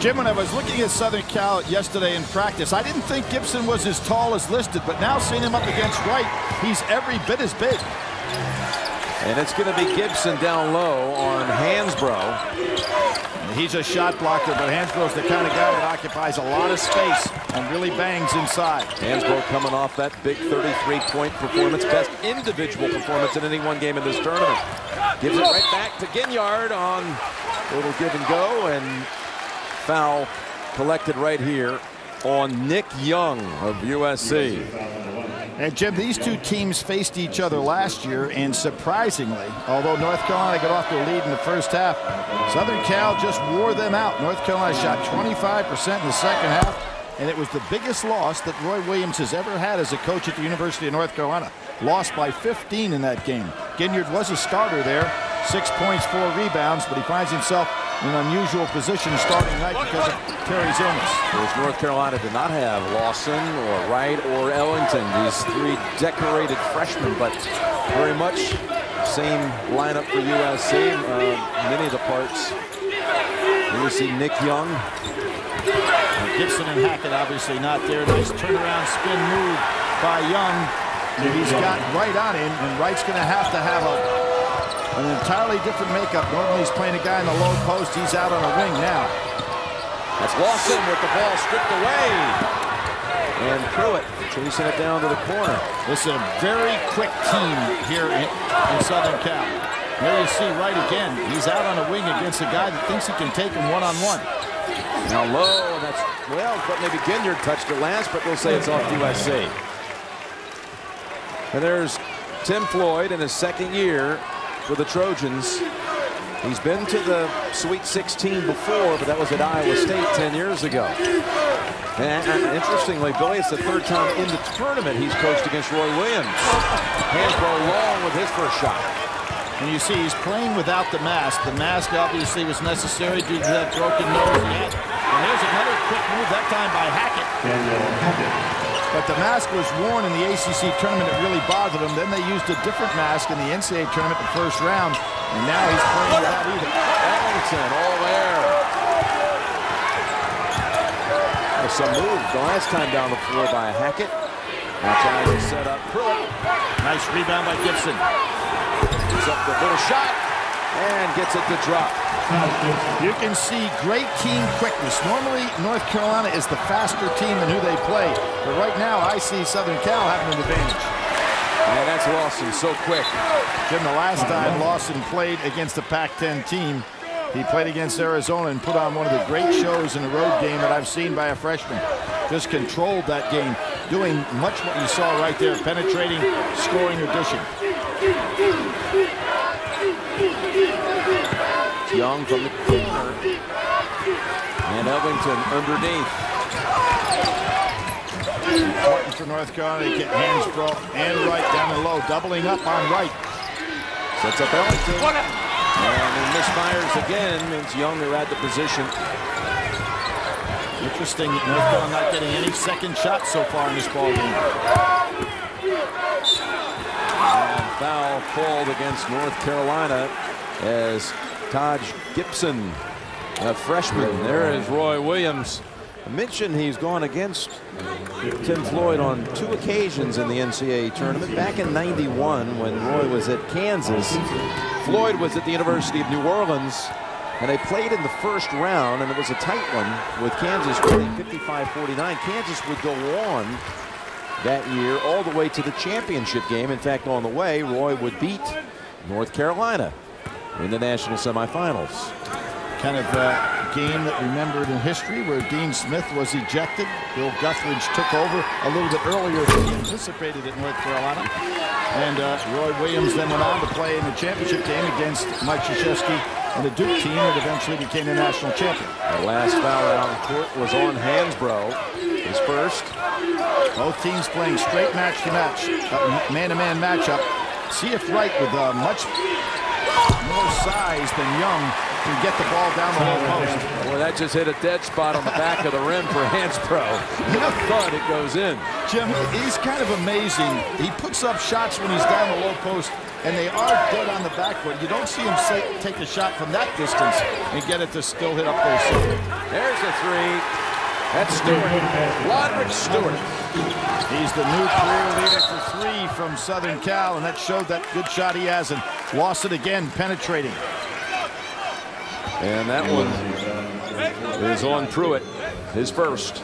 Jim, when I was looking at Southern Cal yesterday in practice, I didn't think Gibson was as tall as listed, but now seeing him up against Wright, he's every bit as big. And it's going to be Gibson down low on Hansbrough. He's a shot blocker, but Hansbrough's the kind of guy that occupies a lot of space and really bangs inside. Hansbrough coming off that big 33-point performance, best individual performance in any one game in this tournament. Gives it right back to Ginyard on a little give and go, and foul collected right here on Nick Young of USC. And Jim, these two teams faced each other last year, and surprisingly, although North Carolina got off to a lead in the first half, Southern Cal just wore them out. North Carolina shot 25% in the second half, and it was the biggest loss that Roy Williams has ever had as a coach at the University of North Carolina. Lost by 15 in that game. Ginyard was a starter there, 6 points, 4 rebounds, but he finds himself in an unusual position starting night because of Terry's illness. Whereas North Carolina did not have Lawson or Wright or Ellington, these three decorated freshmen, but very much same lineup for USC. Many of the parts. Here we see Nick Young. Gibson and Hackett obviously not there. Nice turnaround spin move by Young. He's got Wright on him, and Wright's going to have an entirely different makeup. Normally he's playing a guy in the low post. He's out on a wing now. That's Lawson with the ball stripped away. And Pruitt chasing it down to the corner. This is a very quick team here in Southern Cal. There you see Wright again. He's out on a wing against a guy that thinks he can take him one-on-one. Now low, and that's, well, but maybe Ginyard touched it last, but we'll say it's off USC. And there's Tim Floyd in his second year for the Trojans. He's been to the Sweet 16 before, but that was at Iowa State 10 years ago. And interestingly, Billy, it's the third time in the tournament he's coached against Roy Williams. Hansbrough long with his first shot. And you see he's playing without the mask. The mask obviously was necessary due to that broken nose he had. And there's another quick move, that time by Hackett. But the mask was worn in the ACC tournament. It really bothered him. Then they used a different mask in the NCAA tournament the first round. And now he's playing without either. Ellington all there. There's some move the last time down the floor by Hackett. Now trying to set up Pruitt. Nice rebound by Gibson. Gets up the little shot and gets it to drop. You can see great team quickness. Normally, North Carolina is the faster team in who they play. But right now, I see Southern Cal having an advantage. And that's Lawson, so quick. Jim, the last time Lawson played against a Pac-10 team, he played against Arizona and put on one of the great shows in a road game that I've seen by a freshman. Just controlled that game, doing much what you saw right there, penetrating, scoring, or dishing. Young from the corner. And Ellington underneath. Important for North Carolina to get Hansbrough and Wright down and low, doubling up on Wright. Sets up Ellington. And he misfires again, means Young are at the position. Interesting that North Carolina not getting any second shots so far in this ball game. And foul called against North Carolina as Taj Gibson, a freshman. There is Roy Williams. I mentioned he's gone against Tim Floyd on 2 occasions in the NCAA tournament. Back in '91 when Roy was at Kansas, Floyd was at the University of New Orleans, and they played in the first round, and it was a tight one with Kansas winning 55-49. Kansas would go on that year all the way to the championship game. In fact, on the way, Roy would beat North Carolina in the national semifinals. Kind of a game that remembered in history where Dean Smith was ejected. Bill Guthridge took over a little bit earlier than he anticipated at North Carolina. And Roy Williams then went on to play in the championship game against Mike Krzyzewski and the Duke team that eventually became the national champion. The last foul out on the court was on Hansbrough, his first. Both teams playing straight match-to-match, man-to-man matchup. See if Wright with much more size than Young can get the ball down the low post. well, that just hit a dead spot on the back of the rim for Hansbrough. A thud, it goes in. Jim, he's kind of amazing. He puts up shots when he's down the low post, and they are dead on the backboard. You don't see him take a shot from that distance and get it to still hit up there. So there's a three. That's Stewart. Roderick Stewart. He's the new career leader for three from Southern Cal, and that showed that good shot he has, and lost it again, penetrating. And that one is on Pruitt, his first.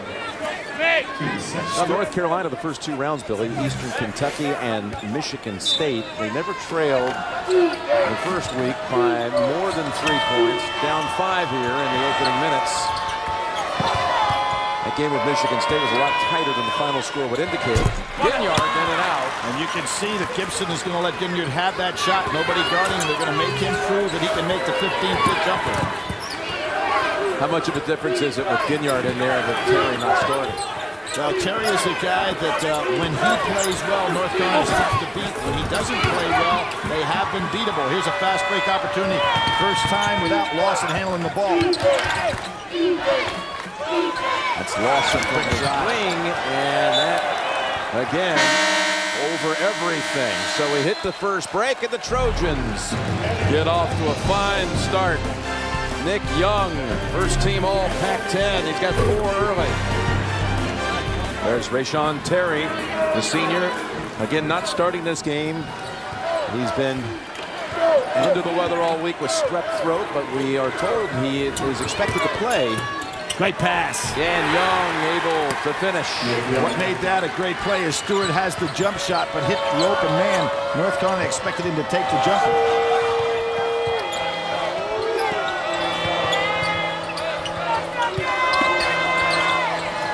Now, North Carolina, the first two rounds, Billy, Eastern Kentucky and Michigan State, they never trailed the first week by more than 3 points. Down 5 here in the opening minutes. That game with Michigan State was a lot tighter than the final score would indicate. Ginyard in and out. And you can see that Gibson is going to let Ginyard have that shot. Nobody guarding him. They're going to make him prove that he can make the 15-foot jumper. How much of a difference is it with Ginyard in there and Terry not starting? Well, Terry is a guy that when he plays well, North Carolina is tough to beat. When he doesn't play well, they have been beatable. Here's a fast break opportunity. First time without Lawson handling the ball. That's Lawson from the wing, and that, again, over everything. So we hit the first break, and the Trojans get off to a fine start. Nick Young, first team all Pac-10. He's got 4 early. There's Rashawn Terry, the senior. Again, not starting this game. He's been under the weather all week with strep throat, but we are told he is expected to play. Great pass. And Young able to finish. What made that a great play is Stewart has the jump shot, but hit the open man. North Carolina expected him to take the jumper.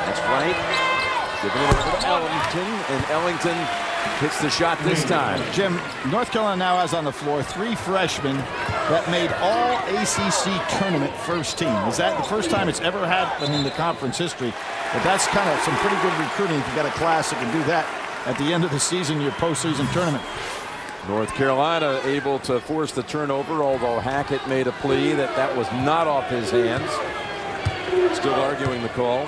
That's right. Giving it over to Ellington, and Ellington hits the shot this time. Jim, North Carolina now has on the floor 3 freshmen that made all ACC tournament first team. Is that the first time it's ever happened in the conference history? But that's kind of some pretty good recruiting if you got a class that can do that at the end of the season, your postseason tournament. North Carolina able to force the turnover, although Hackett made a plea that that was not off his hands. Still arguing the call.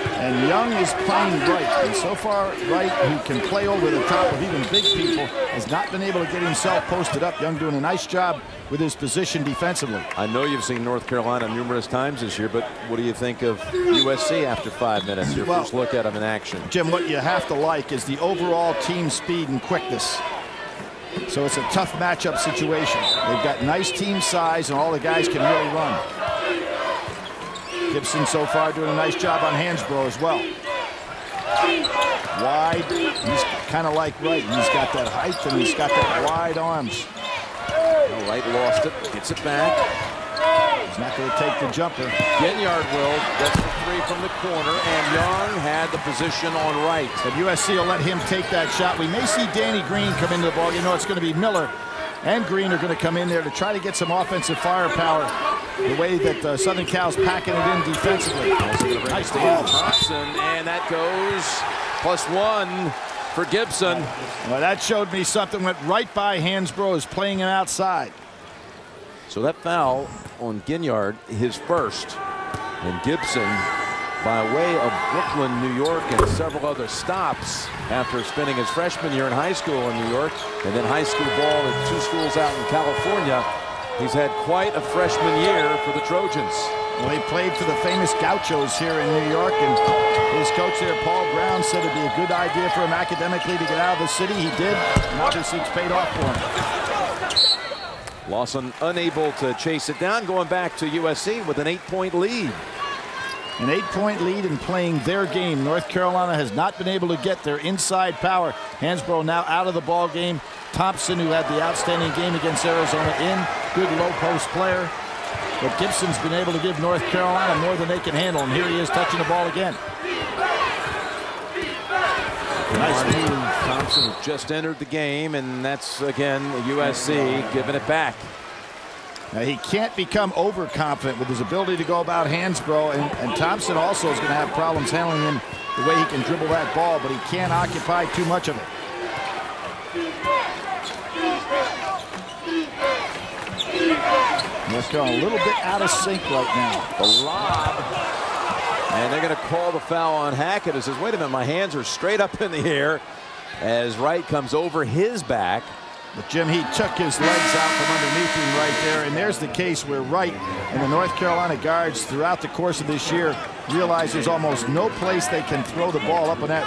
And Young is playing right, and so far right, who can play over the top of even big people, has not been able to get himself posted up. Young doing a nice job with his position defensively. I know you've seen North Carolina numerous times this year, but what do you think of USC after 5 minutes? Your first look at them in action. Jim, what you have to like is the overall team speed and quickness. So it's a tough matchup situation. They've got nice team size, and all the guys can really run. Gibson so far doing a nice job on Hansbrough as well. Wide, he's kind of like Wright. He's got that height and he's got that wide arms. Well, Wright lost it, gets it back. He's not going to take the jumper. Ginyard will, gets the 3 from the corner, and Young had the position on Wright. But USC will let him take that shot. We may see Danny Green come into the ball. You know it's going to be Miller and Green are going to come in there to try to get some offensive firepower. The way that Southern Cal's packing it in defensively. Nice ball. Thompson, and that goes +1 for Gibson. Well, that showed me something went right by Hansbrough, is playing him outside. So that foul on Ginyard, his first. And Gibson, by way of Brooklyn, New York, and several other stops after spending his freshman year in high school in New York, and then high school ball at 2 schools out in California. He's had quite a freshman year for the Trojans. Well, he played for the famous Gauchos here in New York, and his coach there, Paul Brown, said it'd be a good idea for him academically to get out of the city. He did, and obviously it's paid off for him. Lawson unable to chase it down, going back to USC with an 8-point lead. An 8-point lead in playing their game. North Carolina has not been able to get their inside power. Hansbrough now out of the ball game. Thompson, who had the outstanding game against Arizona, in. Good low post player. But Gibson's been able to give North Carolina more than they can handle. And here he is touching the ball again. Nice move. Thompson just entered the game, and that's, again, USC giving it back. Now, he can't become overconfident with his ability to go about Hansbrough, and Thompson also is going to have problems handling him the way he can dribble that ball, but he can't occupy too much of it. North Carolina a little bit out of sync right now. The lob. And they're going to call the foul on Hackett. It says, wait a minute, my hands are straight up in the air as Wright comes over his back. But Jim, he took his legs out from underneath him right there. And there's the case where Wright and the North Carolina guards throughout the course of this year realize there's almost no place they can throw the ball up on that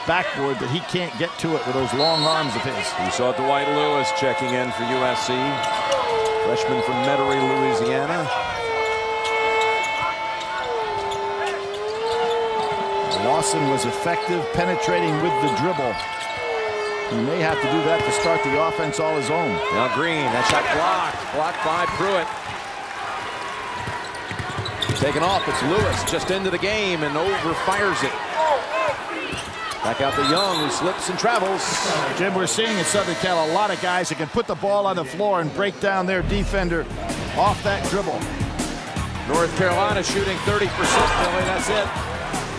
backboard that he can't get to it with those long arms of his. You saw Dwight Lewis checking in for USC. Freshman from Metairie, Louisiana. Lawson was effective penetrating with the dribble. He may have to do that to start the offense all his own. Now Green, that shot blocked by Pruitt. Taken off, it's Lewis just into the game and over fires it. Back out to Young, who slips and travels. Jim, we're seeing in Southern Cal a lot of guys that can put the ball on the floor and break down their defender off that dribble. North Carolina shooting 30%, Billy, that's it.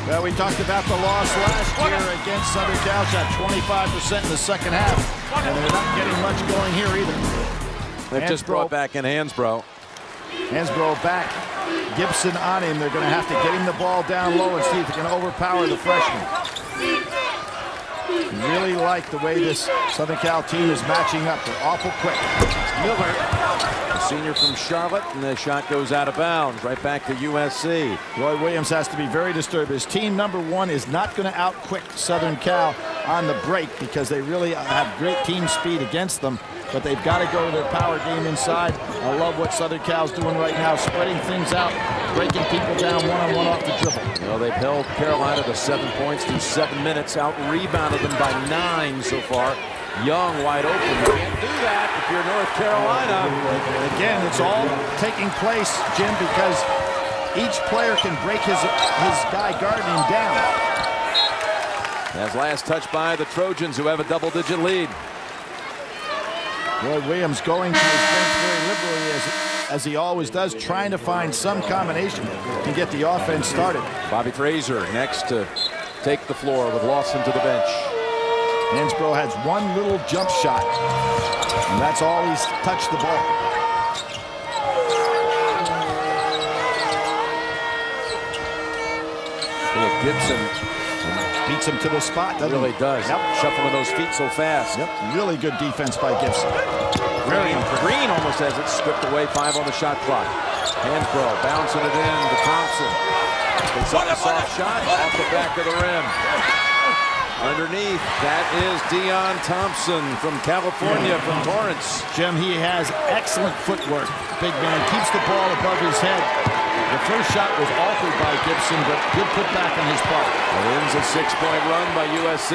Well, we talked about the loss last year against Southern Cal. Shot 25% in the second half, and they're not getting much going here either. They've just brought back in Hansbrough. Hansbrough back. Gibson on him. They're going to have to get him the ball down low and see if he can overpower the freshman. Really like the way this Southern Cal team is matching up. They're awful quick. Miller, the senior from Charlotte, and the shot goes out of bounds right back to USC. Roy Williams has to be very disturbed. His team number one is not going to outquick Southern Cal on the break because they really have great team speed against them, but they've got to go to their power game inside. I love what Southern Cal's doing right now, spreading things out, breaking people down one-on-one off the dribble. Well, they've held Carolina to 7 points through 7 minutes, out-rebounded them by 9 so far. Young wide open. You can't do that if you're North Carolina. Again, it's all taking place, Jim, because each player can break his guy guarding him down. That's last touch by the Trojans, who have a double-digit lead. Roy Williams going to his bench very liberally as he always does, trying to find some combination to get the offense started. Bobby Fraser next to take the floor with Lawson to the bench. Hansbrough has one little jump shot, and that's all he's touched the ball. Gibson beats him to the spot, doesn't really he? Does. Yep. Shuffling those feet so fast. Yep. Really good defense by Gibson. Green almost has it stripped away. 5 on the shot clock. Hansbrough bouncing it in to Thompson. It's up a soft shot off the back of the rim. Underneath, that is Deon Thompson from California, from Torrance. Jim, he has excellent footwork. Big man keeps the ball above his head. The first shot was altered by Gibson, but good putback on his part. It ends a 6-point run by USC.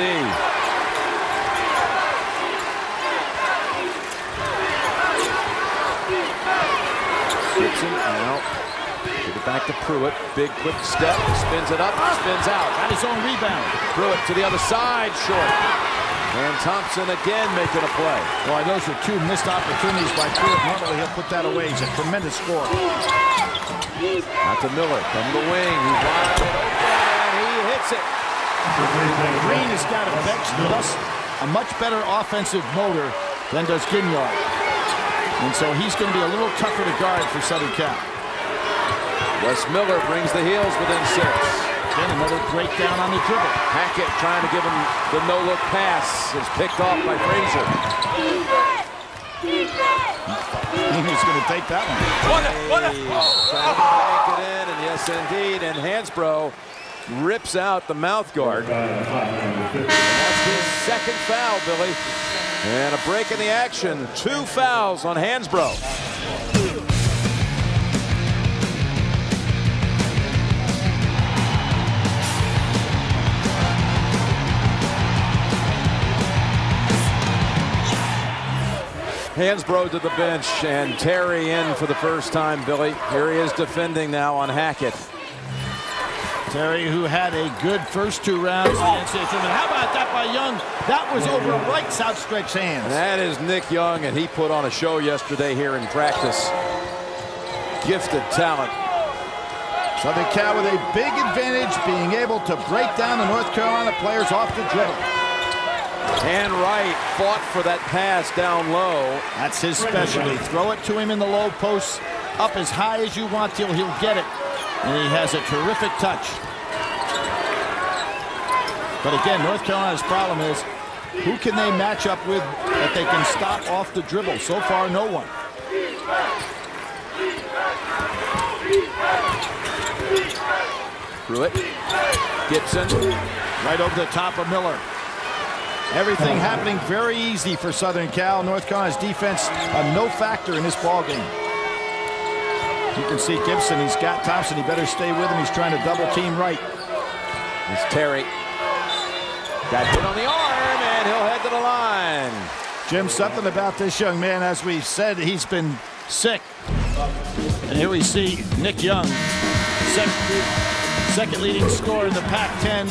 Gibson now. Give it back to Pruitt. Big quick step. Spins it up. Spins out. Got his own rebound. Pruitt to the other side. Short. And Thompson again making a play. Boy, those are 2 missed opportunities by Pruitt. Normally he'll put that away. He's a tremendous scorer. Out to Miller from the wing. He's wide open and he hits it. Green has got a much better offensive motor than does Ginyard. And so he's going to be a little tougher to guard for Southern Cal. Wes Miller brings the heels within 6. Then another breakdown on the dribble. Hackett trying to give him the no-look pass. Is picked off by Fraser. He's going to take that one. Trying to bank it in, and yes, indeed. And Hansbrough rips out the mouth guard. And that's his second foul, Billy. And a break in the action. 2 fouls on Hansbrough. Hansbrough to the bench, and Terry in for the first time, Billy. Here he is defending now on Hackett. Terry, who had a good first 2 rounds of the NCAA tournament. How about that by Young? That was over Wright's outstretched hands. That is Nick Young, and he put on a show yesterday here in practice. Gifted talent. Southern Cal with a big advantage, being able to break down the North Carolina players off the dribble. And Wright fought for that pass down low. That's his specialty. Throw it to him in the low post up as high as you want till he'll get it. And he has a terrific touch. But again, North Carolina's problem is, who can they match up with that they can stop off the dribble? So far, no one. Pruitt. Gibson. Right over the top of Miller. Everything happening very easy for Southern Cal. North Carolina's defense a no factor in this ball game. You can see Gibson. He's got Thompson. He better stay with him. He's trying to double team right. It's Terry. Got hit on the arm, and he'll head to the line. Jim, something about this young man, as we said, he's been sick. And here we see Nick Young, second leading scorer in the Pac-10.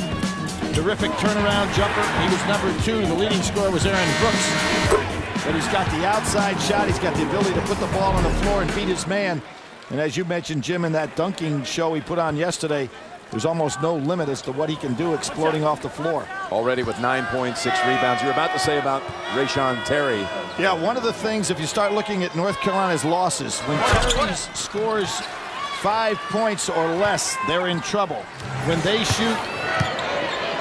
Terrific turnaround jumper. He was number 2. The leading scorer was Aaron Brooks. But he's got the outside shot. He's got the ability to put the ball on the floor and beat his man. And as you mentioned, Jim, in that dunking show he put on yesterday, there's almost no limit as to what he can do exploding off the floor. Already with 9 points, 6 rebounds. You were about to say about Rayshon Terry. Yeah, one of the things, if you start looking at North Carolina's losses, when Terry scores 5 points or less, they're in trouble. When they shoot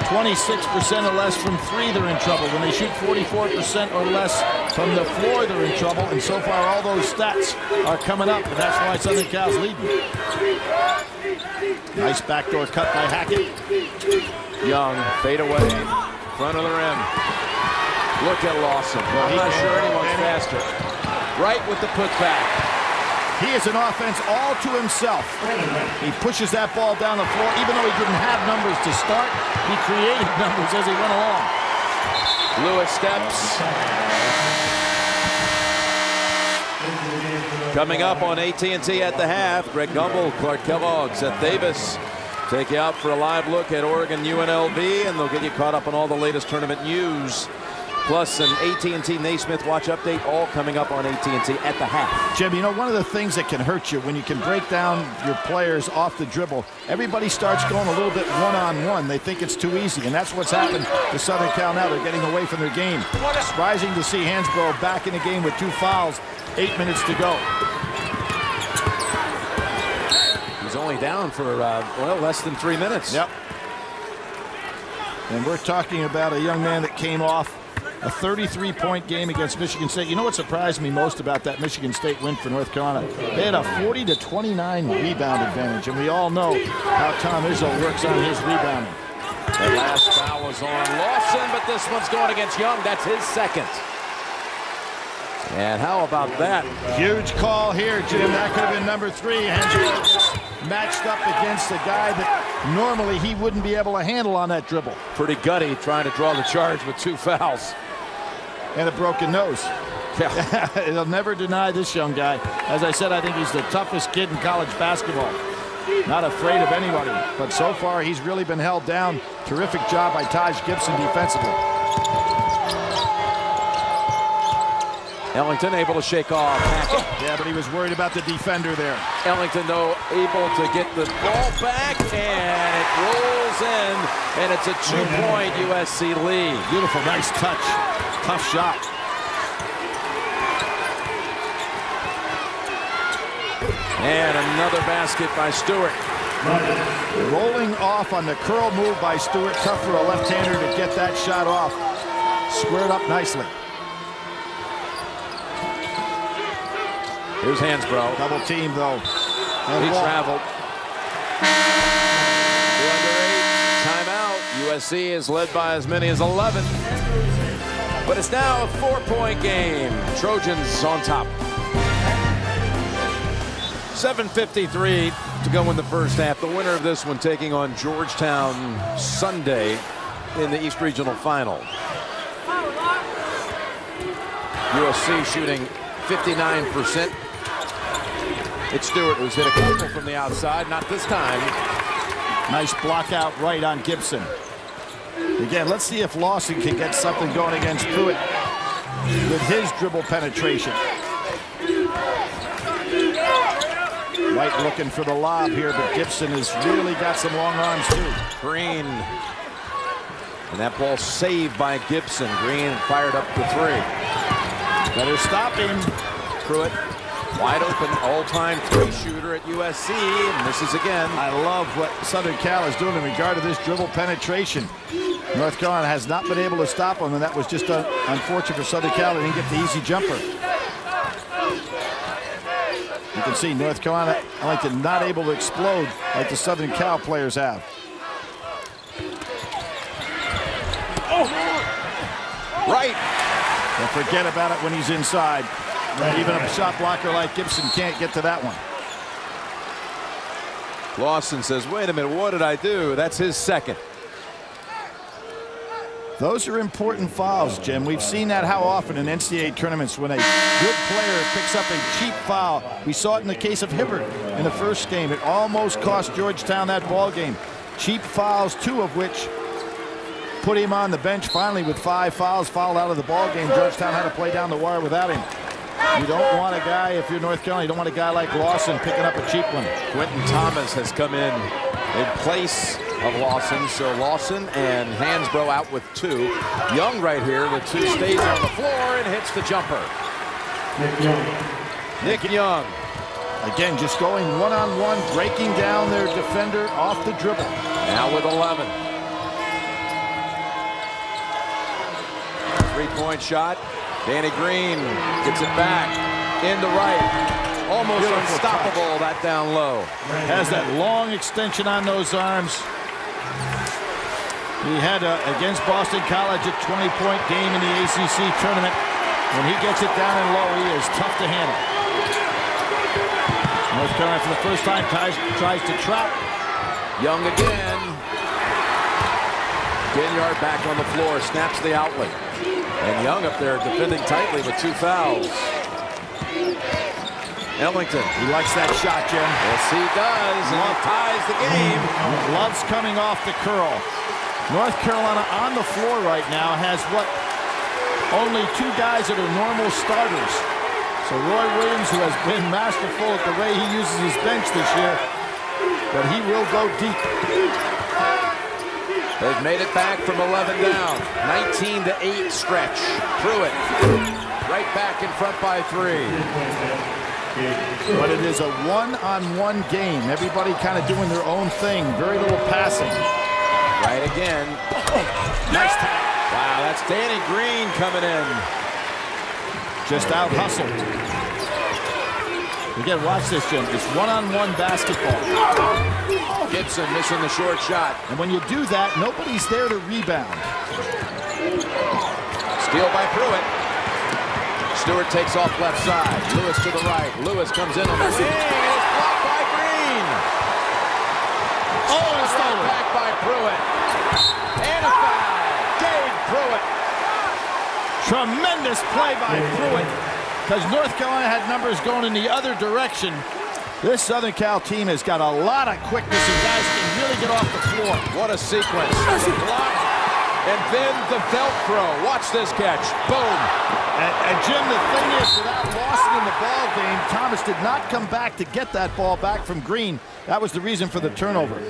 26% or less from 3, they're in trouble. When they shoot 44% or less from the floor, they're in trouble. And so far, all those stats are coming up, and that's why Southern Cal's leading. Nice backdoor cut by Hackett. Young, fade away, front of the rim. Look at Lawson. I'm not sure anyone's faster. Right with the putback. He is an offense all to himself. He pushes that ball down the floor. Even though he didn't have numbers to start, he created numbers as he went along. Lewis steps. Coming up on AT&T at the half, Greg Gumbel, Clark Kellogg, Seth Davis take you out for a live look at Oregon UNLV, and they'll get you caught up on all the latest tournament news. Plus an AT&T Naismith Watch update, all coming up on AT&T at the half. Jim, you know, one of the things that can hurt you when you can break down your players off the dribble, everybody starts going a little bit one-on-one. They think it's too easy, and that's what's happened to Southern Cal now. They're getting away from their game. Surprising to see Hansbrough back in the game with 2 fouls, 8 minutes to go. He's only down for, well, less than 3 minutes. Yep. And we're talking about a young man that came off a 33-point game against Michigan State. You know what surprised me most about that Michigan State win for North Carolina? They had a 40-29 rebound advantage, and we all know how Tom Izzo works on his rebounding. The last foul was on Lawson, but this one's going against Young. That's his second. And how about that? Huge call here, Jim. That could have been number 3. Hansbrough matched up against a guy that normally he wouldn't be able to handle on that dribble. Pretty gutty trying to draw the charge with 2 fouls. And a broken nose. Yeah. He'll never deny this young guy. As I said, I think he's the toughest kid in college basketball. Not afraid of anybody. But so far, he's really been held down. Terrific job by Taj Gibson defensively. Ellington able to shake off Hackett. Yeah, but he was worried about the defender there. Ellington, though, able to get the ball back, and it rolls in, and it's a 2-point USC lead. Beautiful, nice touch. Tough shot. And another basket by Stewart. Rolling off on the curl move by Stewart. Tough for a left-hander to get that shot off. Squared up nicely. Here's Hansbrough. Double team, though. And he traveled. 2 under 8. Timeout. USC is led by as many as 11. But it's now a 4-point game. Trojans on top. 7:53 to go in the first half. The winner of this one taking on Georgetown Sunday in the East Regional Final. USC shooting 59%. It's Stewart who's hit a couple from the outside. Not this time. Nice block out right on Gibson. Again, let's see if Lawson can get something going against Pruitt with his dribble penetration. White looking for the lob here, but Gibson has really got some long arms too. Green. And that ball saved by Gibson. Green fired up to 3. Better stop him. Pruitt Wide open all-time three-shooter at USC, and misses again. I love what Southern Cal is doing in regard to this dribble penetration. North Carolina has not been able to stop them, and that was just unfortunate for Southern Cal. They didn't get the easy jumper. You can see North Carolina, I like to not able to explode like the Southern Cal players have. Right. Don't forget about it when he's inside. Even a shot blocker like Gibson can't get to that one. Lawson says, wait a minute, what did I do? That's his second. Those are important fouls, Jim. We've seen that how often in NCAA tournaments when a good player picks up a cheap foul. We saw it in the case of Hibbert in the first game. It almost cost Georgetown that ball game. Cheap fouls, 2 of which put him on the bench finally with 5 fouls, fouled out of the ball game. Georgetown had to play down the wire without him. You don't want a guy, if you're North Carolina, you don't want a guy like Lawson picking up a cheap one. Quentin Thomas has come in place of Lawson. So Lawson and Hansbrough out with 2. Young right here with 2 stays on the floor and hits the jumper. Nick Young. Again, just going one-on-one, breaking down their defender off the dribble. Now with 11. 3-point shot. Danny Green gets it back into right. Almost beautiful unstoppable touch. That down low. Has that long extension on those arms. He had against Boston College a 20-point game in the ACC tournament. When he gets it down and low, he is tough to handle. North Carolina for the first time tries to trap. Young again. Ginyard back on the floor, snaps the outlet. And Young up there defending tightly with 2 fouls. Ellington. He likes that shot, Jim. Yes, he does. And he ties the game. Loves coming off the curl. North Carolina on the floor right now has what? Only 2 guys that are normal starters. So Roy Williams, who has been masterful at the way he uses his bench this year, but he will go deep. They've made it back from 11 down. 19-8 stretch. Pruitt right back in front by 3. But it is a one-on-one game. Everybody kind of doing their own thing. Very little passing. Right again. Nice tap. Wow, that's Danny Green coming in. Just out-hustled. Again, watch this, Jim. It's one-on-one basketball. Gibson missing the short shot. And when you do that, nobody's there to rebound. Steal by Pruitt. Stewart takes off left side. Lewis to the right. Lewis comes in on the wing. And it's blocked by Green. Oh, it's stolen back by Pruitt. And a foul. Gabe Pruitt. Tremendous play by Pruitt. Because North Carolina had numbers going in the other direction. This Southern Cal team has got a lot of quickness and guys can really get off the floor. What a sequence. Block. And then the Velcro. Watch this catch. Boom. And Jim, the thing is, without Lawson in the ball game, Thomas did not come back to get that ball back from Green. That was the reason for the turnover.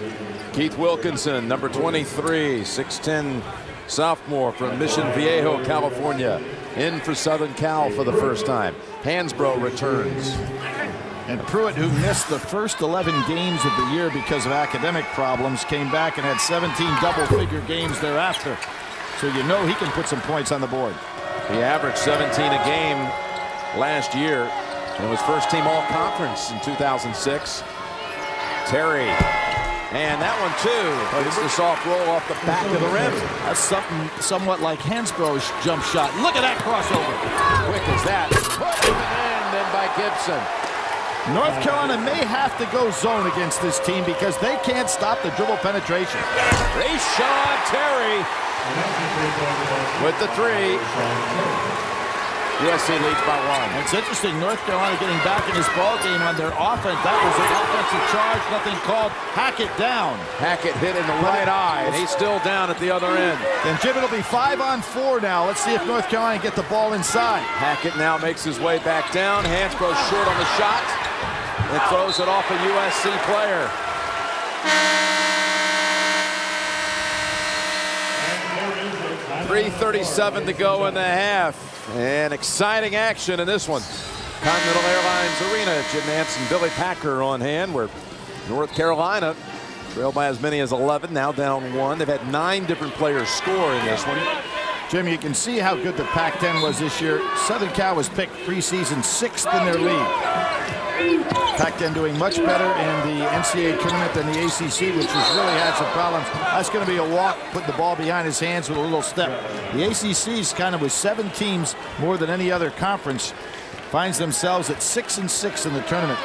Keith Wilkinson, number 23, 6'10", sophomore from Mission Viejo, California, in for Southern Cal for the first time. Hansbrough returns. And Pruitt, who missed the first 11 games of the year because of academic problems, came back and had 17 double-figure games thereafter. So you know he can put some points on the board. He averaged 17 a game last year and was first team all-conference in 2006. Terry. And that one, too. It's the soft roll off the back of the rim. That's something somewhat like Hansbrough's jump shot. Look at that crossover. Quick as that. Put it in, then by Gibson. North Carolina may have to go zone against this team because they can't stop the dribble penetration. Rayshon Terry with the 3. USC leads by 1. It's interesting, North Carolina getting back in this ball game on their offense. That was an offensive charge, nothing called. Hackett down. Hackett hit in the right eye, and he's still down at the other end. And Jim, it'll be 5-on-4 now. Let's see if North Carolina get the ball inside. Hackett now makes his way back down. Hansbrough short on the shot and throws it off a USC player. .337 to go in the half. And exciting action in this one. Continental Airlines Arena. Jim Nance and Billy Packer on hand, where North Carolina trailed by as many as 11, now down 1. They've had 9 different players score in this one. Jim, you can see how good the Pac-10 was this year. Southern Cal was picked preseason 6th in their league. Pac-10 doing much better in the NCAA tournament than the ACC, which has really had some problems. That's going to be a walk, putting the ball behind his hands with a little step. The ACC's kind of with 7 teams more than any other conference, finds themselves at 6-6 in the tournament.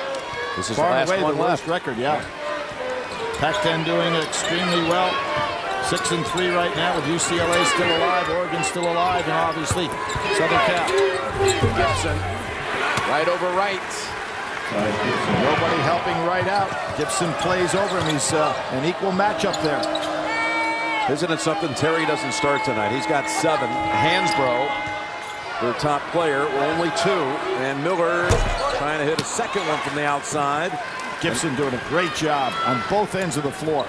This is far the last away one the worst left. record, yeah. Pac-10 doing extremely well. 6-3 right now with UCLA still alive, Oregon still alive, and obviously Southern Cal. Gibson, right over right. Nobody helping right out. Gibson plays over him. He's an equal matchup there. Isn't it something? Terry doesn't start tonight. He's got 7. Hansbrough, their top player, only 2. And Miller trying to hit a second one from the outside. Gibson doing a great job on both ends of the floor.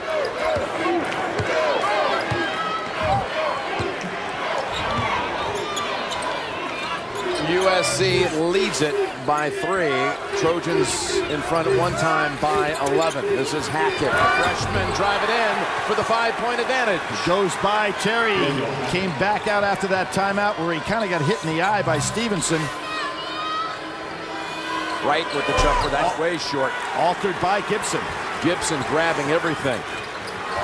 USC leads it by 3. Trojans in front at one time by 11. This is Hackett. The freshman drive it in for the 5-point advantage. Goes by Terry. Came back out after that timeout where he kind of got hit in the eye by Stevenson. Right with the jumper. That's way short. Altered by Gibson. Gibson grabbing everything.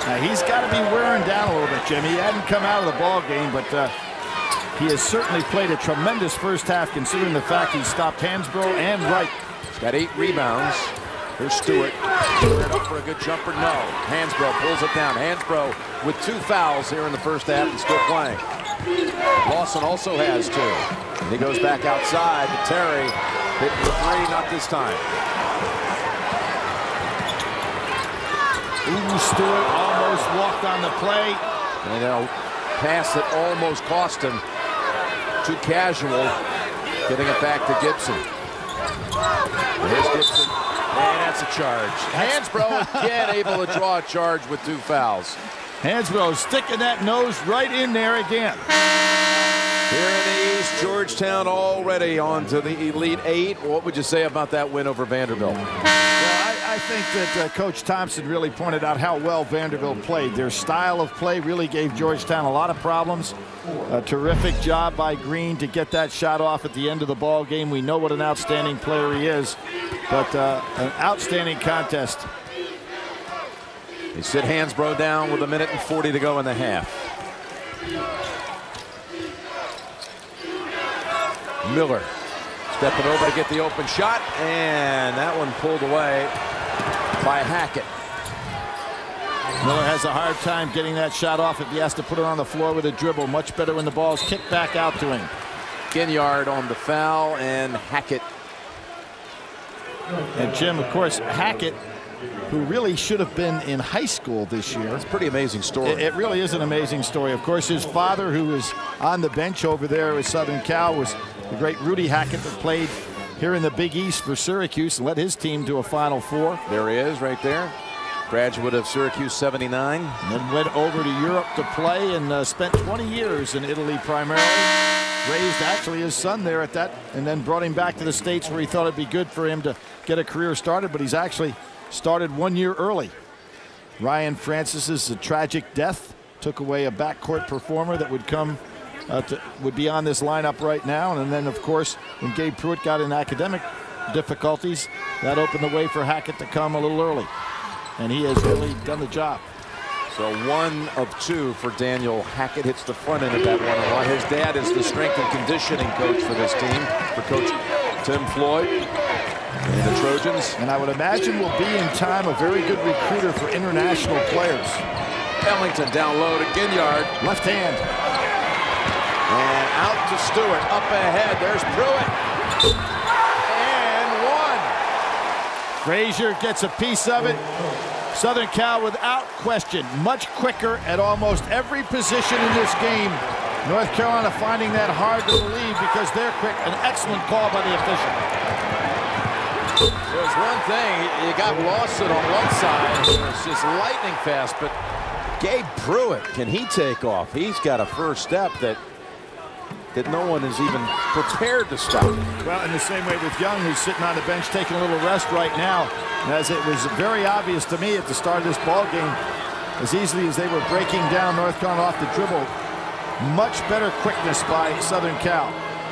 Now he's got to be wearing down a little bit, Jimmy. He hadn't come out of the ball game, but he has certainly played a tremendous first half, considering the fact he stopped Hansbrough and Wright. He's got 8 rebounds. Here's Stewart. Stewart up for a good jumper. No. Hansbrough pulls it down. Hansbrough with 2 fouls here in the first half and still playing. Lawson also has 2. And he goes back outside to Terry. Hitting the 3, not this time. Ooh, Stewart almost walked on the play. And a pass that almost cost him. Too casual. Getting it back to Gibson. Here's Gibson. And that's a charge. Hansbrough again able to draw a charge with 2 fouls. Hansbrough sticking that nose right in there again. Here in the East, Georgetown already on to the Elite 8. What would you say about that win over Vanderbilt? Well, I think that Coach Thompson really pointed out how well Vanderbilt played. Their style of play really gave Georgetown a lot of problems. A terrific job by Green to get that shot off at the end of the ball game. We know what an outstanding player he is, but an outstanding contest. They sit Hansbrough down with 1:40 to go in the half. Miller stepping over to get the open shot, and that one pulled away by Hackett. Miller has a hard time getting that shot off if he has to put it on the floor with a dribble. Much better when the ball is kicked back out to him. Ginyard on the foul, and Hackett. And Jim, of course, Hackett, who really should have been in high school this year. It's a pretty amazing story. It really is an amazing story. Of course, his father, who was on the bench over there at Southern Cal, was the great Rudy Hackett that played here in the Big East for Syracuse and led his team to a Final Four. There he is right there. Graduate of Syracuse '79. And then went over to Europe to play and spent 20 years in Italy primarily. Raised actually his son there at that, and then brought him back to the States where he thought it'd be good for him to get a career started, but he's actually started 1 year early. Ryan Francis's tragic death took away a backcourt performer that would come would be on this lineup right now. And then, of course, when Gabe Pruitt got in academic difficulties, that opened the way for Hackett to come a little early. And he has really done the job. So 1 of 2 for Daniel Hackett. Hits the front end of that one. His dad is the strength and conditioning coach for this team, for Coach Tim Floyd and the Trojans. And I would imagine will be in time a very good recruiter for international players. Ellington down low to Ginyard. Left hand. And out to Stewart. Up ahead. There's Pruitt. And 1. Frazier gets a piece of it. Southern Cal, without question, much quicker at almost every position in this game. North Carolina finding that hard to believe because they're quick. An excellent call by the official. There's one thing. You got Lawson on one side. It's just lightning fast, but Gabe Pruitt, can he take off? He's got a first step that that no one is even prepared to stop. Well, in the same way with Young, who's sitting on the bench taking a little rest right now, as it was very obvious to me at the start of this ball game, as easily as they were breaking down North Carolina off the dribble, much better quickness by Southern Cal.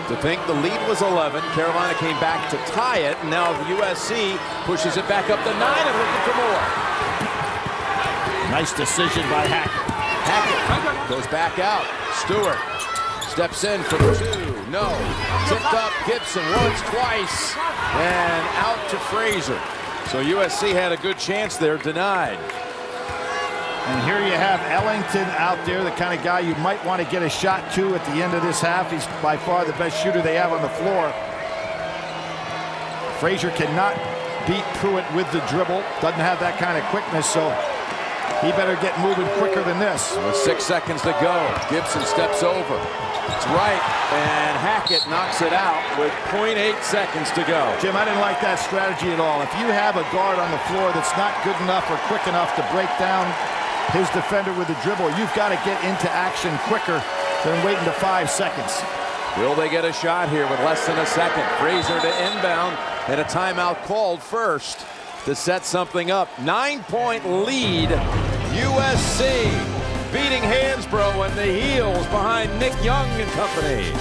To think the lead was 11, Carolina came back to tie it, and now USC pushes it back up to 9 and looking for more. Nice decision by Hackett. Hackett goes back out. Stewart steps in for the 2. No. Tipped up Gibson once, twice, and out to Frazier. So USC had a good chance there, denied. And here you have Ellington out there, the kind of guy you might want to get a shot to at the end of this half. He's by far the best shooter they have on the floor. Frazier cannot beat Pruitt with the dribble. Doesn't have that kind of quickness, so he better get moving quicker than this. With 6 seconds to go, Gibson steps over. It's right, and Hackett knocks it out with 0.8 seconds to go. Jim, I didn't like that strategy at all. If you have a guard on the floor that's not good enough or quick enough to break down his defender with the dribble, you've got to get into action quicker than waiting to 5 seconds. Will they get a shot here with less than a second? Frazier to inbound, and a timeout called first to set something up. 9-point lead, USC beating Hansbrough and the heels behind Nick Young and company.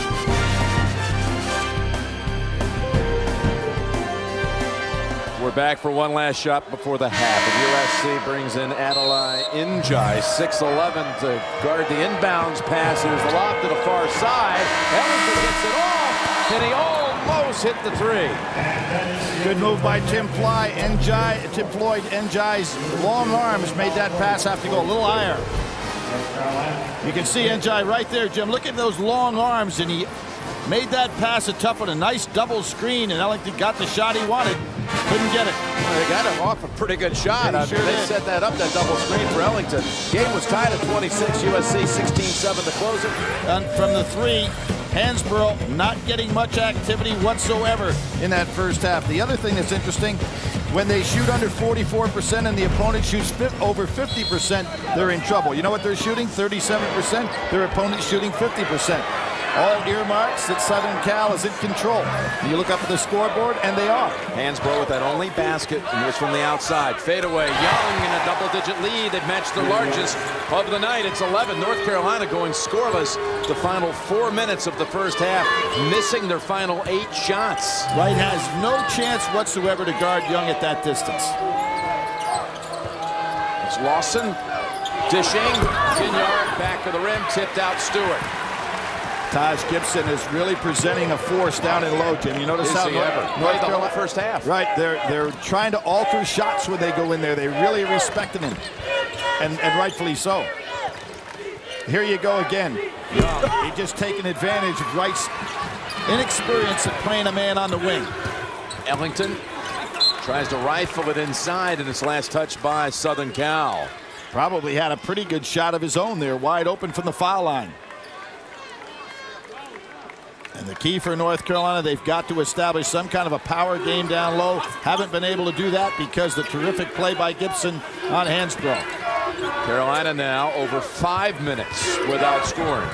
We're back for one last shot before the half. And USC brings in Adelaide Njai, 6'11", to guard the inbounds pass. Here's the lob to the far side. Ellington gets it off, and he almost hit the 3. Good move by Tim Floyd. Njai's long arms made that pass have to go a little higher. You can see Njai right there, Jim. Look at those long arms, and he made that pass a tough one. A nice double screen, and Ellington got the shot he wanted. Couldn't get it. Well, they got it off a pretty good shot. Yeah, They set that up, that double screen for Ellington. Game was tied at 26. USC 16-7 to close it. And from the 3, Hansbrough not getting much activity whatsoever in that first half. The other thing that's interesting, when they shoot under 44% and the opponent shoots over 50%, they're in trouble. You know what they're shooting? 37%. Their opponent's shooting 50%. All earmarks that Southern Cal is in control. And you look up at the scoreboard, and they are. Hansbrough with that only basket, and was from the outside. Fadeaway, Young in a double-digit lead. They've matched the largest of the night. It's 11. North Carolina going scoreless the final 4 minutes of the first half, missing their final 8 shots. Wright has no chance whatsoever to guard Young at that distance. It's Lawson dishing. Ginyard back of the rim, tipped out Stewart. Taj Gibson is really presenting a force down in low, Jim. You notice how North Carolina first half. Right, they're trying to alter shots when they go in there. They really respecting him, and rightfully so. Here you go again. He's just taking advantage of Wright's inexperience at playing a man on the wing. Ellington tries to rifle it inside, and it's last touched by Southern Cal. Probably had a pretty good shot of his own there, wide open from the foul line. And the key for North Carolina, they've got to establish some kind of a power game down low. Haven't been able to do that because the terrific play by Gibson on Hansbrough. Carolina now over 5 minutes without scoring.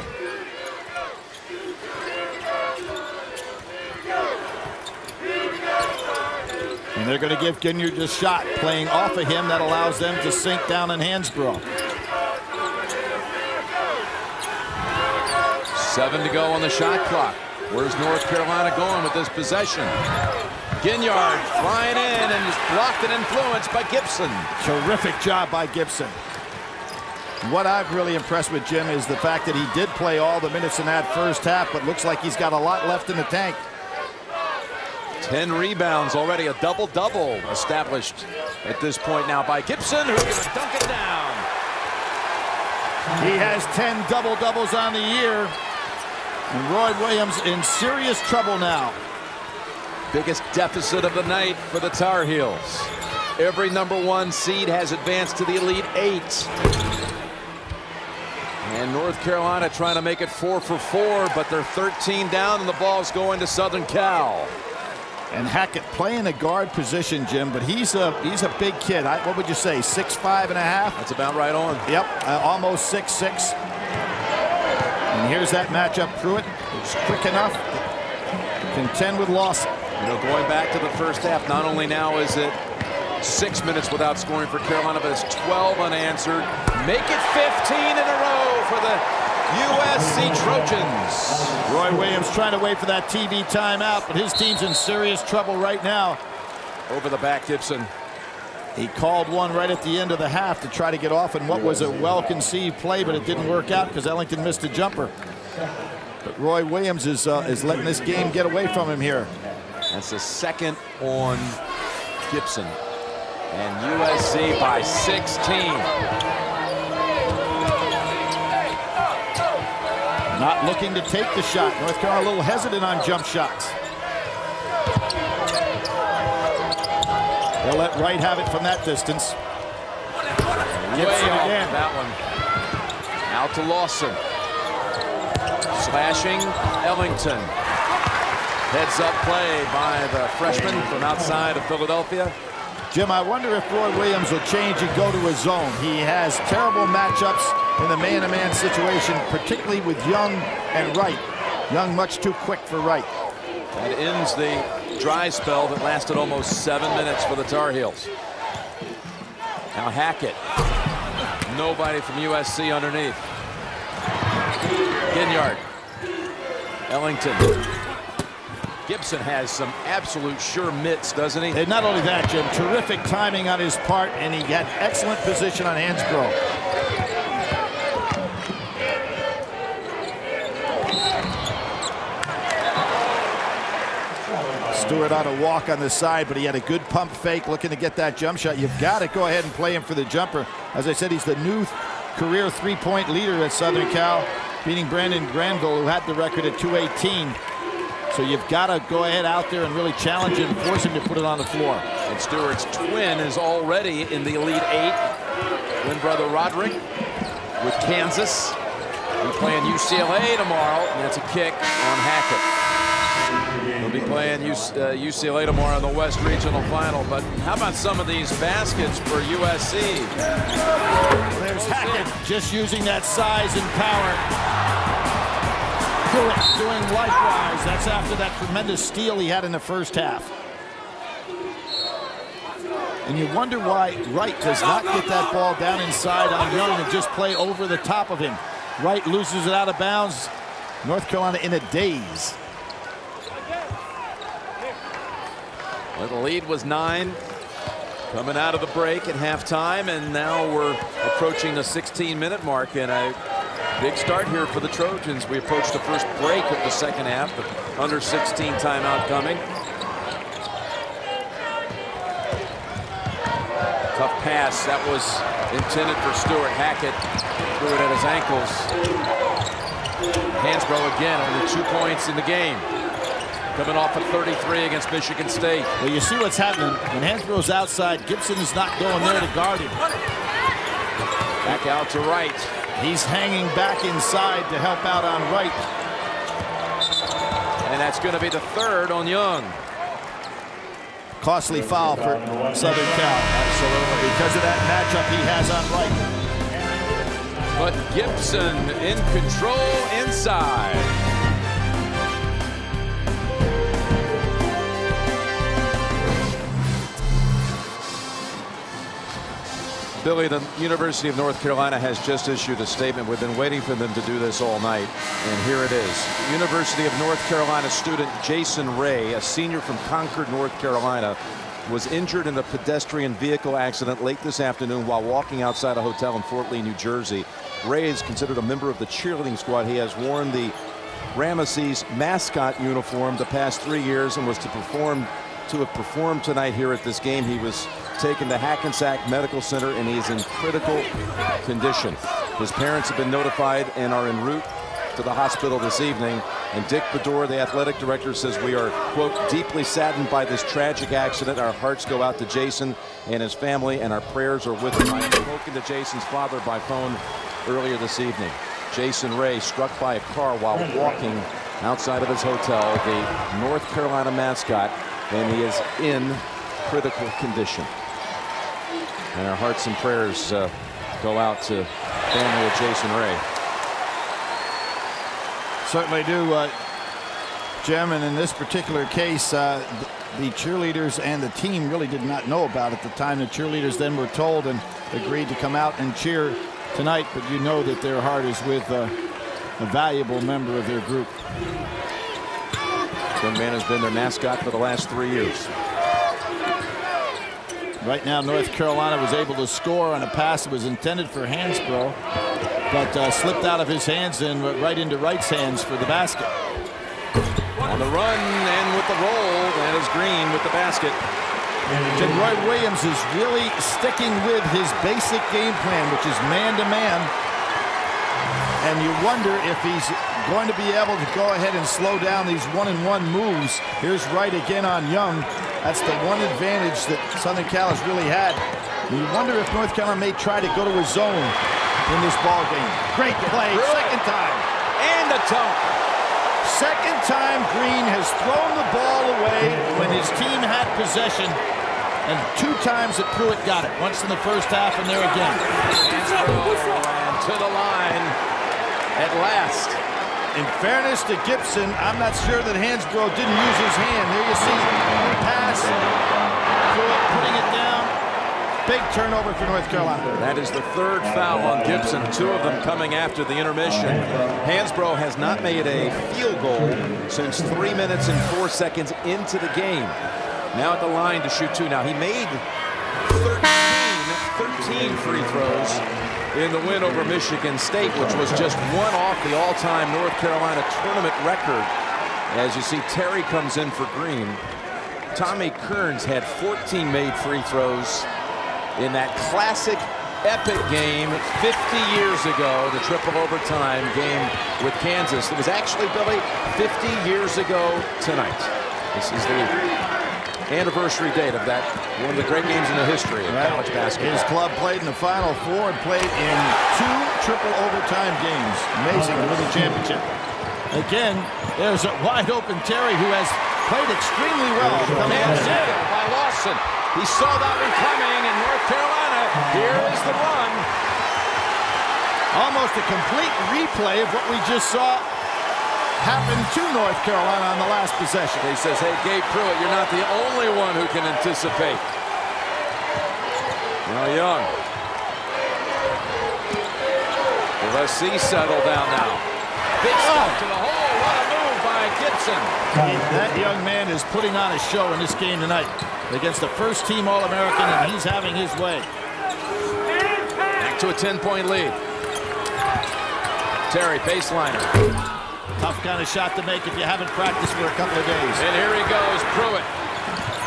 And they're going to give Ginyard a shot. Playing off of him, that allows them to sink down in Hansbrough. 7 to go on the shot clock. Where's North Carolina going with this possession? Ginyard flying in and is blocked and influenced by Gibson. Terrific job by Gibson. What I've really impressed with Jim is the fact that he did play all the minutes in that first half, but looks like he's got a lot left in the tank. 10 rebounds already, a double-double established at this point now by Gibson, who's going to dunk it down. He has 10 double-doubles on the year. And Roy Williams in serious trouble now. Biggest deficit of the night for the Tar Heels. Every #1 seed has advanced to the Elite 8. And North Carolina trying to make it 4 for 4, but they're 13 down and the ball's going to Southern Cal. And Hackett playing a guard position, Jim, but he's a big kid. What would you say, 6'5 and a half? That's about right on. Yep, almost 6'6". And here's that matchup. Pruitt It's quick enough to contend with Lawson. You know, going back to the first half, not only now is it 6 minutes without scoring for Carolina, but it's 12 unanswered. Make it 15 in a row for the USC Trojans. Roy Williams trying to wait for that TV timeout, but his team's in serious trouble right now. Over the back, Gibson. He called one right at the end of the half to try to get off in what was a well-conceived play, but it didn't work out because Ellington missed a jumper. But Roy Williams is letting this game get away from him here. That's the second on Gibson. And USC by 16. Not looking to take the shot. North Carolina a little hesitant on jump shots. They'll let Wright have it from that distance. Way off that one. Out to Lawson. Slashing Ellington. Heads up play by the freshman from outside of Philadelphia. Jim, I wonder if Roy Williams will change and go to his zone. He has terrible matchups in the man-to-man situation, particularly with Young and Wright. Young much too quick for Wright. That ends the dry spell that lasted almost 7 minutes for the Tar Heels. Now Hackett. Nobody from USC underneath. Ginyard. Ellington. Gibson has some absolute sure mitts, doesn't he? And not only that, Jim, terrific timing on his part, and he got excellent position on Hansbrough. Stewart on a walk on the side, but he had a good pump fake looking to get that jump shot. You've got to go ahead and play him for the jumper. As I said, he's the new career three-point leader at Southern Cal, beating Brandon Granville, who had the record at 218. So you've got to go ahead out there and really challenge him, force him to put it on the floor. And Stewart's twin is already in the Elite Eight. Twin brother Roderick with Kansas. He's playing UCLA tomorrow, and that's a kick on Hackett. He'll be playing UCLA tomorrow in the West Regional Final. But how about some of these baskets for USC? There's Hackett just using that size and power. Doing likewise. That's after that tremendous steal he had in the first half. And you wonder why Wright does not get that ball down inside on Young and just play over the top of him. Wright loses it out of bounds. North Carolina in a daze. Well, the lead was 9 coming out of the break at halftime, and now we're approaching the 16-minute mark, and a big start here for the Trojans. We approach the first break of the second half, the under 16 timeout coming. Tough pass. That was intended for Stewart. Hackett threw it at his ankles. Hansbrough again, only 2 points in the game. Coming off a 33 against Michigan State. Well, you see what's happening. When Hansbrough's outside, Gibson is not going there to guard him. Back out to Wright. He's hanging back inside to help out on Wright. And that's going to be the third on Young. Costly foul for Southern Cal. Absolutely. Because of that matchup he has on Wright. But Gibson in control inside. Billy, the University of North Carolina has just issued a statement. We've been waiting for them to do this all night, and here it is. University of North Carolina student Jason Ray, a senior from Concord, North Carolina, was injured in a pedestrian vehicle accident late this afternoon while walking outside a hotel in Fort Lee, New Jersey. Ray is considered a member of the cheerleading squad. He has worn the Ramesses mascot uniform the past 3 years and was to have performed tonight here at this game. He was taken to Hackensack Medical Center, and he is in critical condition. His parents have been notified and are en route to the hospital this evening. And Dick Bedore, the athletic director, says, "We are, quote, deeply saddened by this tragic accident. Our hearts go out to Jason and his family, and our prayers are with him." I have spoken to Jason's father by phone earlier this evening. Jason Ray struck by a car while walking outside of his hotel, the North Carolina mascot, and he is in critical condition. And our hearts and prayers go out to family of Jason Ray. certainly do, Jim. And in this particular case, the cheerleaders and the team really did not know about it at the time. The cheerleaders then were told and agreed to come out and cheer tonight, but you know that their heart is with a valuable member of their group. This young man has been their mascot for the last 3 years. Right now, North Carolina was able to score on a pass that was intended for Hansbrough, but slipped out of his hands and right into Wright's hands for the basket. On the run and with the roll, that is Green with the basket. And Roy Williams is really sticking with his basic game plan, which is man-to-man. And you wonder if he's going to be able to go ahead and slow down these one-and-one moves. Here's Wright again on Young. That's the one advantage that Southern Cal has really had. And you wonder if North Carolina may try to go to a zone in this ball game. Great play, second time. And a dunk. Second time Green has thrown the ball away when his team had possession. And 2 times that Pruitt got it. Once in the first half and there again. And to the line at last. In fairness to Gibson, I'm not sure that Hansbrough didn't use his hand. There you see the pass. Pruitt putting it down. Big turnover for North Carolina. That is the 3rd foul on Gibson, 2 of them coming after the intermission. Hansbrough has not made a field goal since 3 minutes and 4 seconds into the game. Now at the line to shoot 2. Now he made 13 free throws in the win over Michigan State, which was just 1 off the all-time North Carolina tournament record. As you see, Terry comes in for Green. Tommy Kearns had 14 made free throws in that classic epic game 50 years ago, the triple overtime game with Kansas. It was actually, Billy, 50 years ago tonight. This is the anniversary date of that, one of the great games in the history of college basketball. His club played in the Final Four and played in 2 triple overtime games. Amazing to win the championship. Again, there's a wide open Terry who has played extremely well. By Lawson. He saw that one coming, and North Carolina, here is the run. Almost a complete replay of what we just saw happen to North Carolina on the last possession. He says, hey, Gabe Pruitt, you're not the only one who can anticipate. Now Young. Let's see settle down now. Big stop to the hole. What a move by Gibson. That young man is putting on a show in this game tonight against the first-team All-American, and he's having his way. Back to a 10-point lead. Terry, baseliner. Tough kind of shot to make if you haven't practiced for a couple of days. And here he goes, Pruitt.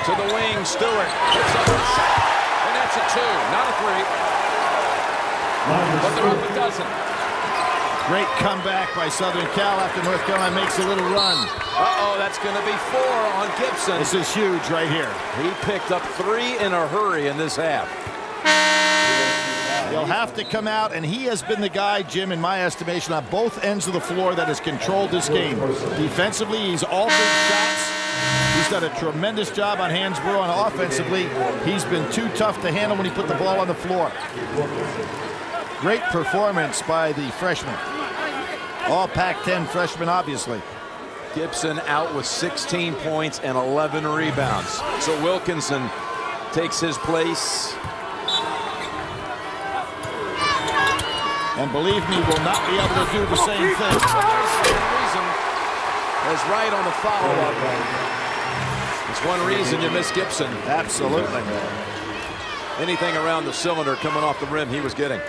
To the wing, Stewart. Puts up a shot, and that's a 2, not a 3. But they're up a dozen. Great comeback by Southern Cal after North Carolina makes a little run. Uh-oh, that's going to be 4 on Gibson. This is huge right here. He picked up 3 in a hurry in this half. He'll have to come out, and he has been the guy, Jim, in my estimation, on both ends of the floor that has controlled this game. Defensively, he's altered shots. He's done a tremendous job on Hansbrough, and offensively, he's been too tough to handle when he put the ball on the floor. Great performance by the freshman. All Pac-10 freshman, obviously. Gibson out with 16 points and 11 rebounds. So Wilkinson takes his place. And believe me, will not be able to do the same thing. There's right on the follow-up. It's one reason you miss Gibson. Absolutely. Anything around the cylinder coming off the rim, he was getting.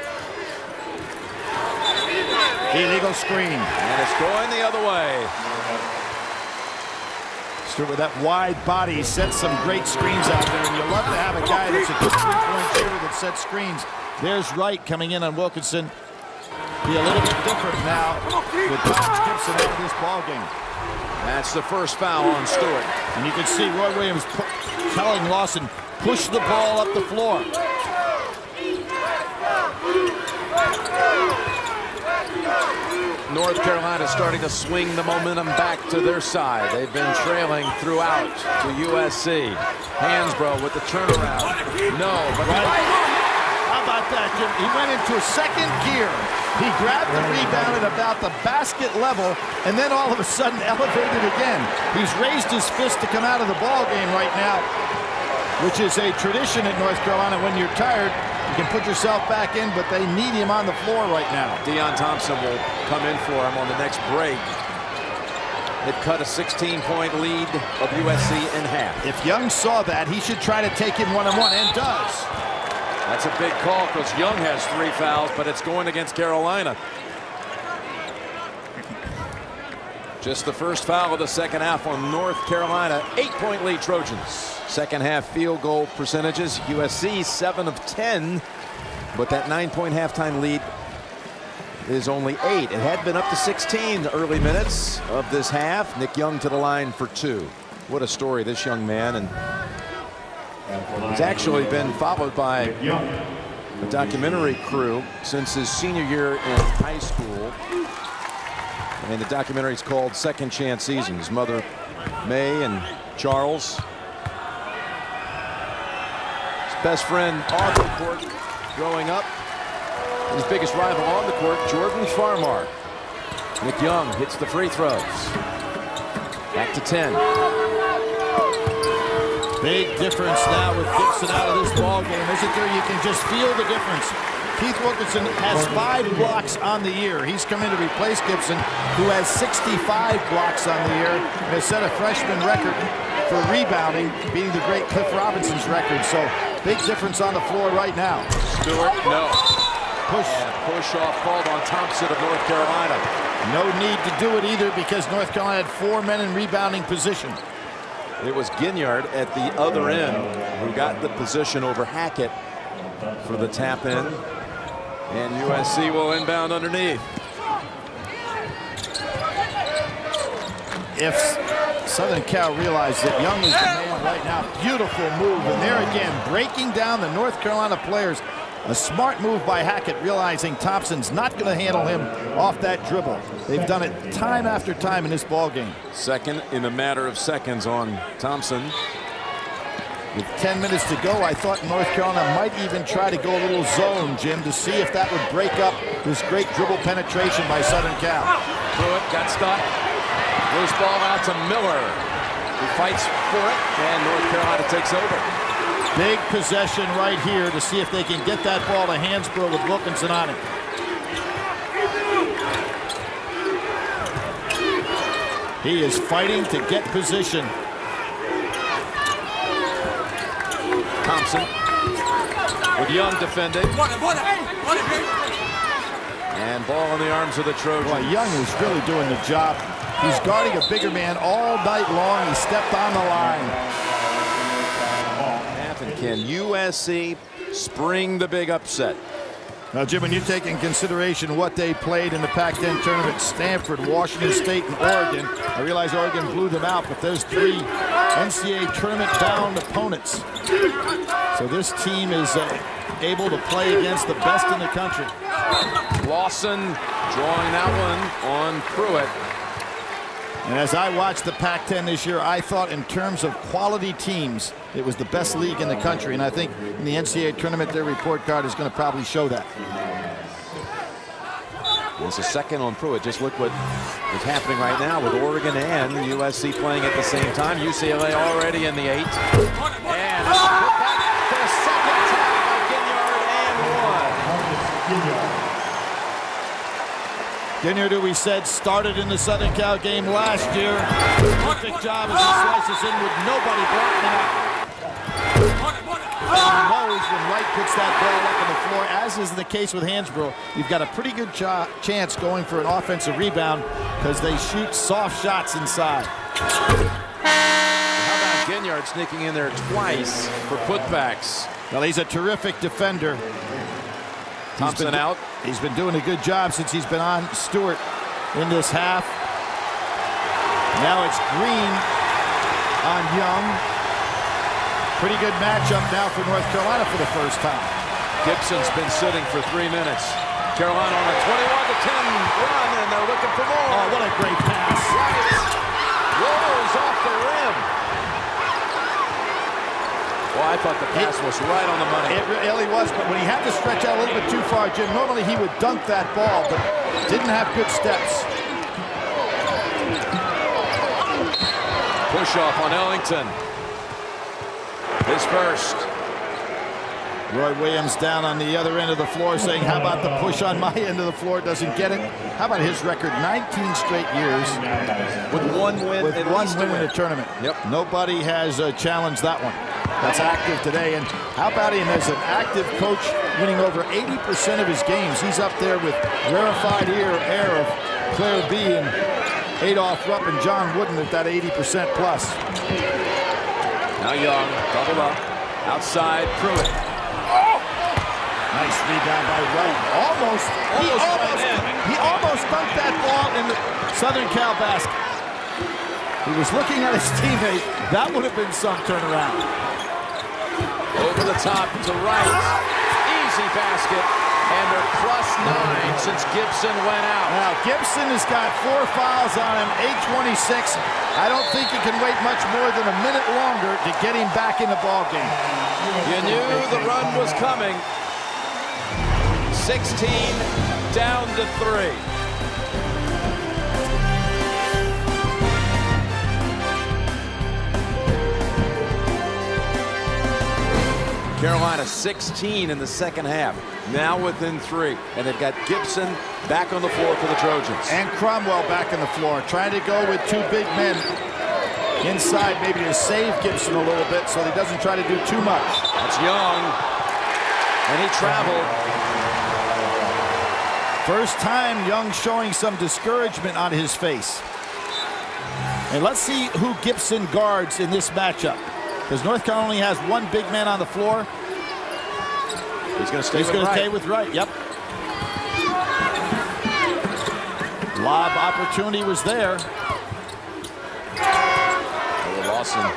Illegal screen. And it's going the other way. Stewart with that wide body sets some great screens out there, and you love to have a guy that's a good three-point shooter that sets screens. There's Wright coming in on Wilkinson. Be a little bit different now with Gibson out of this ball game. That's the first foul on Stewart. And you can see Roy Williams telling Lawson, push the ball up the floor. North Carolina starting to swing the momentum back to their side. They've been trailing throughout to USC. Hansbrough with the turnaround. No, but How about that, Jim. He went into a second gear. He grabbed the rebound at about the basket level, and then all of a sudden elevated again. He's raised his fist to come out of the ball game right now, which is a tradition at North Carolina. When you're tired, you can put yourself back in, but they need him on the floor right now. Deon Thompson will come in for him on the next break. They've cut a 16-point lead of USC in half. If Young saw that, he should try to take him one-on-one, and does. That's a big call because Young has 3 fouls, but it's going against Carolina. Just the first foul of the second half on North Carolina. 8-point lead Trojans. Second half field goal percentages. USC 7 of 10, but that 9-point halftime lead is only 8. It had been up to 16 the early minutes of this half. Nick Young to the line for 2. What a story, this young man. And he's actually been followed by a documentary crew since his senior year in high school. And the documentary is called Second Chance Season. His mother, May, and Charles. His best friend off the court growing up. His biggest rival on the court, Jordan Farmar. Nick Young hits the free throws. Back to 10. Big difference now with Gibson out of this ball game, isn't there? You can just feel the difference. Keith Wilkinson has 5 blocks on the year. He's come in to replace Gibson, who has 65 blocks on the year and has set a freshman record for rebounding, beating the great Cliff Robinson's record. So big difference on the floor right now. Stewart, no. Push off called on Thompson of North Carolina. No need to do it either because North Carolina had 4 men in rebounding position. It was Ginyard at the other end who got the position over Hackett for the tap in. And USC will inbound underneath. If Southern Cal realized that Young is the man right now, beautiful move. And there again, breaking down the North Carolina players. A smart move by Hackett, realizing Thompson's not going to handle him off that dribble. They've done it time after time in this ball game. Second in a matter of seconds on Thompson. With 10 minutes to go, I thought North Carolina might even try to go a little zone, Jim, to see if that would break up this great dribble penetration by Southern Cal. Pruitt got stuck. Loose ball out to Miller, who fights for it, and North Carolina takes over. Big possession right here to see if they can get that ball to Hansbrough with Wilkinson on it. He is fighting to get position. Thompson with Young defending. And ball in the arms of the Trojans. Boy, Young is really doing the job. He's guarding a bigger man all night long. He stepped on the line. And can USC spring the big upset? Now, Jim, when you take in consideration what they played in the Pac-10 tournament, Stanford, Washington State, and Oregon, I realize Oregon blew them out, but those 3 NCAA tournament-bound opponents. So this team is able to play against the best in the country. Lawson drawing that one on Pruitt. And as I watched the Pac-10 this year, I thought in terms of quality teams, it was the best league in the country. And I think in the NCAA tournament, their report card is going to probably show that. It's a second on Pruitt. Just look what is happening right now with Oregon and USC playing at the same time. UCLA already in the 8. And for the second time by Ginyard and 1. Ginyard, who we said started in the Southern Cal game last year. Perfect job as he slices in with nobody blocking out. He knows when Wright puts that ball up on the floor, as is the case with Hansbrough. You've got a pretty good chance going for an offensive rebound because they shoot soft shots inside. How about Ginyard sneaking in there twice for putbacks? Well, he's a terrific defender. Thompson out. He's been doing a good job since he's been on Stewart in this half. Now it's Green on Young. Pretty good matchup now for North Carolina for the first time. Gibson's been sitting for 3 minutes. Carolina on a 21-10 run, and they're looking for more. Oh, what a great pass. Rolls off the rim. Well, I thought the pass was right on the money. It really was, but when he had to stretch out a little bit too far, Jim, normally he would dunk that ball, but didn't have good steps. Push off on Ellington. His first. Roy Williams down on the other end of the floor saying, how about the push on my end of the floor? Doesn't get it. How about his record? 19 straight years. With one win. With one win in the tournament. Yep. Nobody has challenged that one. That's active today. And how about him as an active coach, winning over 80% of his games? He's up there with rarefied air of Claire B. and Adolph Rupp and John Wooden at that 80% plus. Now Young, doubled up. Outside, Pruitt. Nice rebound by Wright. He almost dunked that ball in the Southern Cal basket. He was looking at his teammate. That would have been some turnaround. Over the top to Wright. Easy basket. And they're +9 since Gibson went out. Now, Gibson has got 4 fouls on him, 8:26. I don't think he can wait much more than a minute longer to get him back in the ball game. You knew the run was coming. 16 down to 3. Carolina 16 in the second half. Now within 3. And they've got Gibson back on the floor for the Trojans. And Cromwell back on the floor, trying to go with 2 big men inside, maybe to save Gibson a little bit so he doesn't try to do too much. That's Young. And he traveled. First time Young showing some discouragement on his face. And let's see who Gibson guards in this matchup. Because North Carolina only has 1 big man on the floor. He's going to stay with Wright. Yep. Lob opportunity was there. Lawson.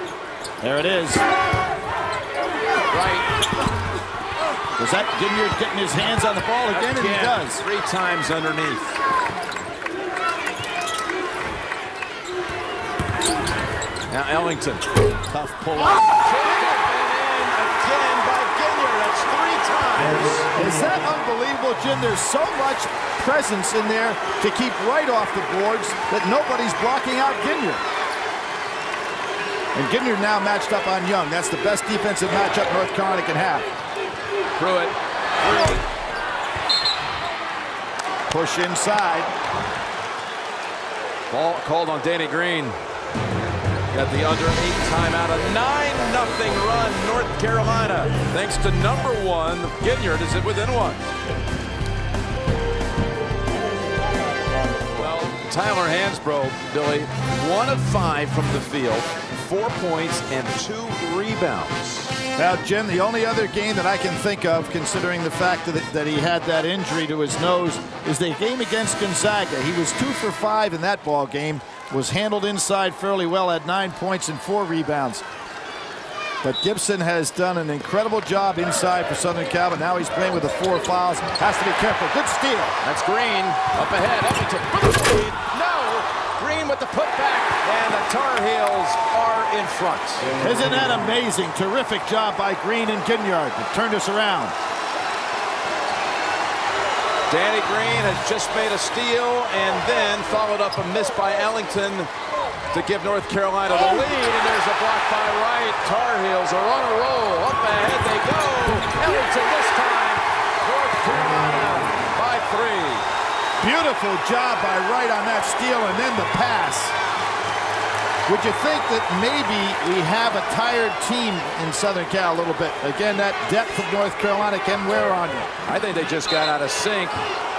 There it is. Right. Was that Ginyard getting his hands on the ball again? And he does. 3 times underneath. Now Ellington. Tough pull up. And in again by Ginyard. That's 3 times. Is that unbelievable, Jim? There's so much presence in there to keep Wright off the boards that nobody's blocking out Ginyard. And Ginyard now matched up on Young. That's the best defensive matchup North Carolina can have. Pruitt. Push inside. Ball called on Danny Green. Got the under 8 timeout. A 9-0 run, North Carolina. Thanks to number 1, Ginyard is it within 1. Well, Tyler Hansbrough, Billy, 1 of 5 from the field, 4 points and 2 rebounds. Now, Jim, the only other game that I can think of, considering the fact that he had that injury to his nose, is the game against Gonzaga. He was 2 for 5 in that ball game, was handled inside fairly well, had 9 points and 4 rebounds. But Gibson has done an incredible job inside for Southern Cal, but now he's playing with the 4 fouls. Has to be careful. Good steal. That's Green. Up ahead. Ellington with the lead. No! Green with the putback, and the Tar Heels are in front. Isn't that amazing? Terrific job by Green and Ginyard to turn this around. Danny Green has just made a steal and then followed up a miss by Ellington to give North Carolina the lead, and there's a block by Wright. Tar Heels are on a roll. Up ahead they go. Ellington this time. North Carolina by 3. Beautiful job by Wright on that steal, and then the pass. Would you think that maybe we have a tired team in Southern Cal a little bit? Again, that depth of North Carolina can wear on you. I think they just got out of sync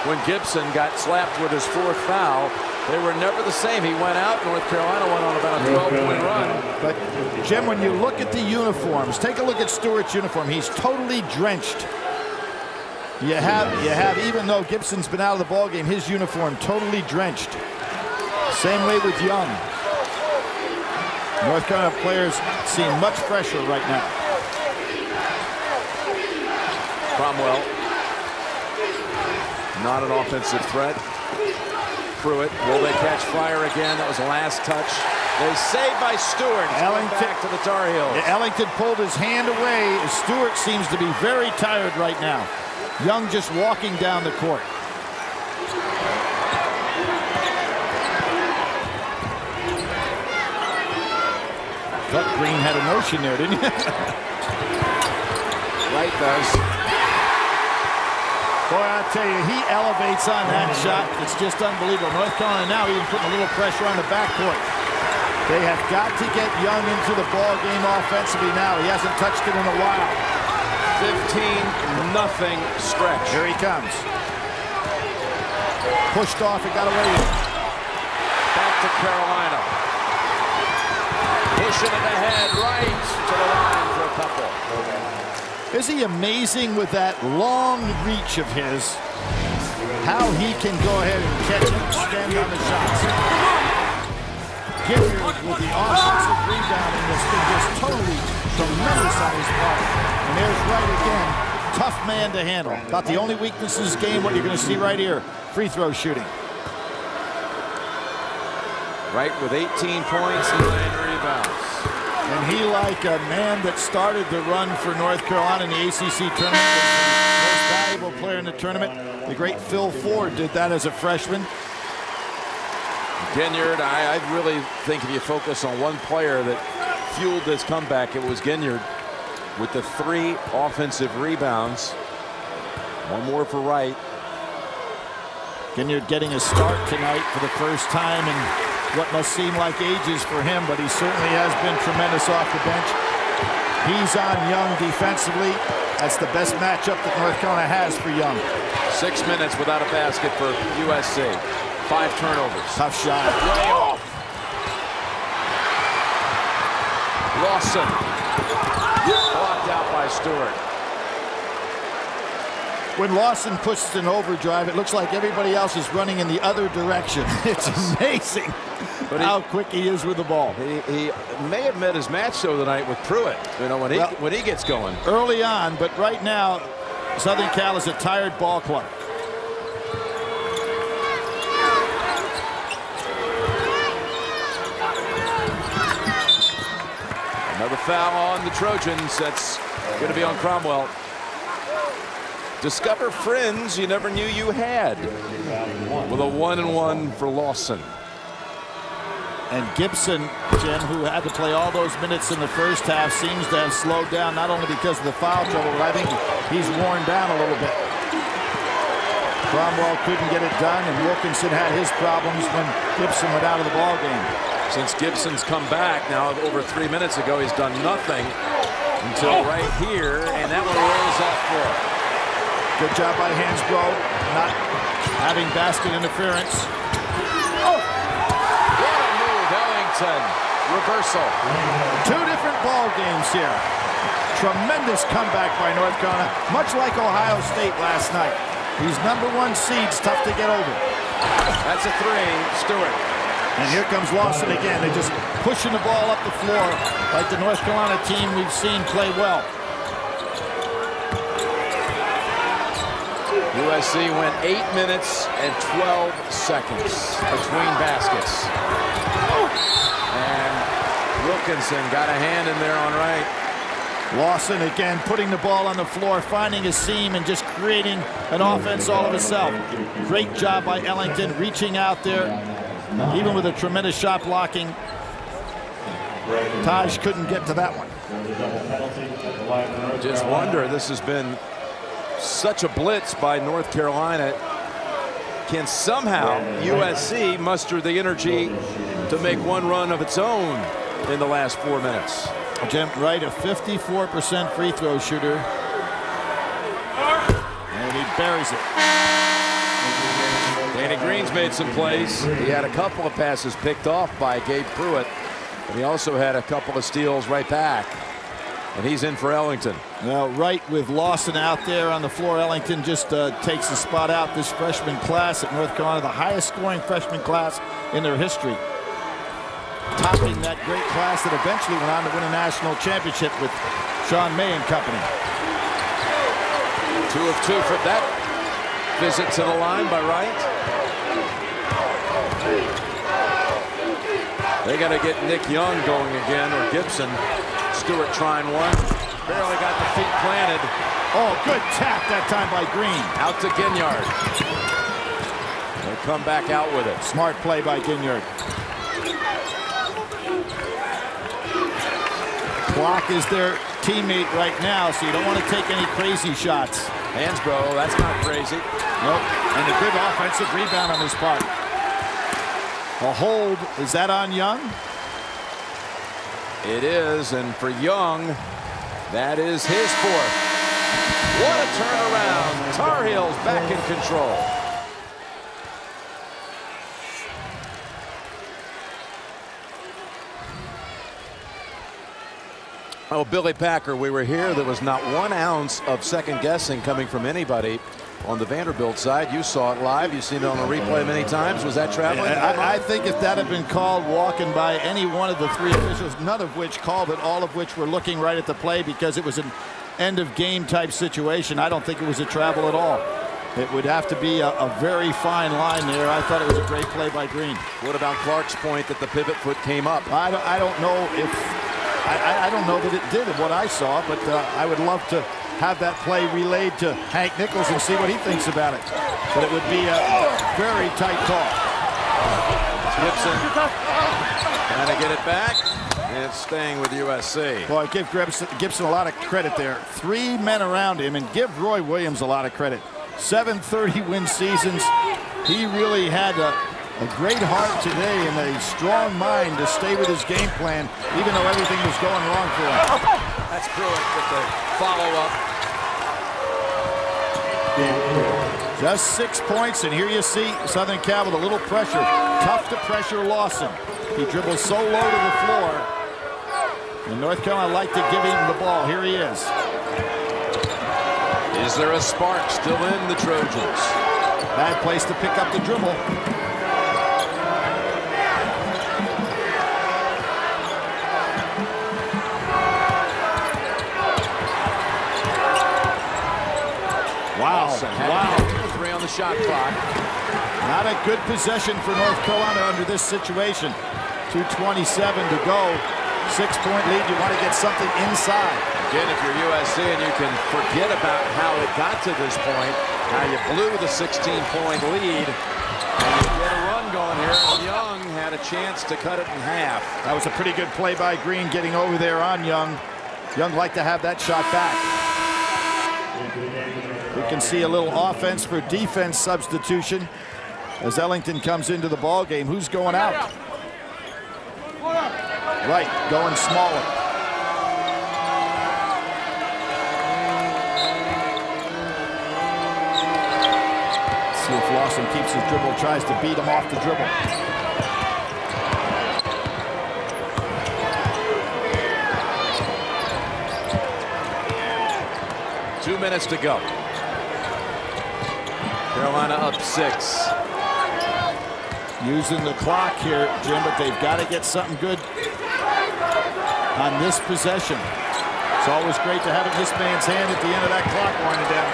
when Gibson got slapped with his 4th foul. They were never the same. He went out. North Carolina went on about a 12-point run. But, Jim, when you look at the uniforms, take a look at Stewart's uniform. He's totally drenched. You have, even though Gibson's been out of the ballgame, his uniform totally drenched. Same way with Young. North Carolina players seem much fresher right now. Cromwell. Not an offensive threat. Pruitt. Will they catch fire again? That was the last touch. They saved by Stewart. Ellington back to the Tar Heels. Yeah, Ellington pulled his hand away. Stewart seems to be very tired right now. Young just walking down the court. Thought Green had a notion there, didn't you? Wright does. Boy, I tell you, he elevates on that shot. It's just unbelievable. North Carolina now even putting a little pressure on the backcourt. They have got to get Young into the ball game offensively now. He hasn't touched it in a while. 15-0 stretch. Here he comes. Pushed off and got away with it. Back to Carolina. Pushing it ahead, right to the line for a couple. Is he amazing with that long reach of his? How he can go ahead and catch and extend on the shots. Gifford with the offensive rebounding that's been just totally tremendous on his part. And there's Wright again. Tough man to handle. About the only weakness in this game, what you're going to see right here, free throw shooting. Wright with 18 points and 9 rebounds. And he, like a man that started the run for North Carolina in the ACC tournament, was the most valuable player in the tournament. The great Phil Ford did that as a freshman. Ginyard, I really think if you focus on one player that fueled this comeback, it was Ginyard with the 3 offensive rebounds. One more for Wright. Ginyard getting a start tonight for the first time in what must seem like ages for him, but he certainly has been tremendous off the bench. He's on Young defensively. That's the best matchup that North Carolina has for Young. 6 minutes without a basket for USC. 5 turnovers. Tough shot. Way off. Lawson. Blocked out by Stewart. When Lawson puts an overdrive, it looks like everybody else is running in the other direction. It's amazing how quick he is with the ball. He may have met his match though tonight with Pruitt. You know, when he gets going. Early on, but right now, Southern Cal is a tired ball club. Another foul on the Trojans. That's going to be on Cromwell. Discover friends you never knew you had with a 1-and-1 for Lawson. And Gibson, Jim, who had to play all those minutes in the first half, seems to have slowed down, not only because of the foul trouble, but I think he's worn down a little bit. Cromwell couldn't get it done, and Wilkinson had his problems when Gibson went out of the ball game. Since Gibson's come back now over 3 minutes ago, he's done nothing until right here, and that one rolls off floor. Good job by Hansbrough, not having basket interference. What a move, Ellington. Reversal. 2 different ball games here. Tremendous comeback by North Carolina, much like Ohio State last night. These #1 seeds, tough to get over. That's a 3, Stewart. And here comes Lawson again. They're just pushing the ball up the floor like the North Carolina team we've seen play well. USC went 8 minutes and 12 seconds between baskets. And Wilkinson got a hand in there on Wright. Lawson again putting the ball on the floor, finding a seam and just creating an offense all of itself. Great job by Ellington reaching out there, even with a tremendous shot blocking. Taj couldn't get to that one. Just wonder, this has been such a blitz by North Carolina. Can somehow USC muster the energy to make one run of its own in the last 4 minutes? Jim Wright, a 54% free throw shooter. And he buries it. Danny Green's made some plays. He had a couple of passes picked off by Gabe Pruitt, but he also had a couple of steals right back. And he's in for Ellington. Now, Wright with Lawson out there on the floor. Ellington just takes the spot out. This freshman class at North Carolina, the highest scoring freshman class in their history. Topping that great class that eventually went on to win a national championship with Sean May and company. 2 of 2 for that visit to the line by Wright. They got to get Nick Young going again, or Gibson. Stewart trying one. Barely got the feet planted. Oh, good tap that time by Green. Out to Ginyard. They come back out with it. Smart play by Ginyard. Clock is their teammate right now, so you don't want to take any crazy shots. Hansbrough, that's not crazy. Nope. And a good offensive rebound on his part. A hold. Is that on Young? It is, and for Young, that is his fourth. What a turnaround. Tar Heels back in control. Oh, Billy Packer, we were here. There was not 1 ounce of second guessing coming from anybody on the Vanderbilt side. You saw it live. You've seen it on the replay many times. Was that traveling? I think if that had been called walking by any one of the 3 officials, none of which called it, all of which were looking right at the play because it was an end of game type situation, I don't think it was a travel at all. It would have to be a very fine line there. I thought it was a great play by Green. What about Clark's point that the pivot foot came up? I don't know if I don't know that it did what I saw, but I would love to have that play relayed to Hank Nichols and see what he thinks about it. But it would be a very tight call. Gibson trying to get it back. And staying with USC. Boy, give Gibson a lot of credit there. 3 men around him, and give Roy Williams a lot of credit. 730 win seasons. He really had a great heart today and a strong mind to stay with his game plan, even though everything was going wrong for him. That's Pruitt with the follow-up. Just 6 points, and here you see Southern Cal with a little pressure. Tough to pressure Lawson. He dribbles so low to the floor. And North Carolina like to give him the ball. Here he is. Is there a spark still in the Trojans? Bad place to pick up the dribble. Wow. Wow. 3 on the shot clock. Not a good possession for North Carolina under this situation. 2:27 to go. 6-point lead. You want to get something inside. Again, if you're USC and you can forget about how it got to this point, how you blew the 16-point lead, and you get a run going here. Young had a chance to cut it in half. That was a pretty good play by Green getting over there on Young. Young liked to have that shot back. We can see a little offense for defense substitution as Ellington comes into the ball game. Who's going out? Right, going smaller. See if Lawson keeps his dribble, tries to beat him off the dribble. Two minutes to go. Carolina up 6. Using the clock here, Jim, but they've got to get something good on this possession. It's always great to have it in this man's hand at the end of that clock winding down.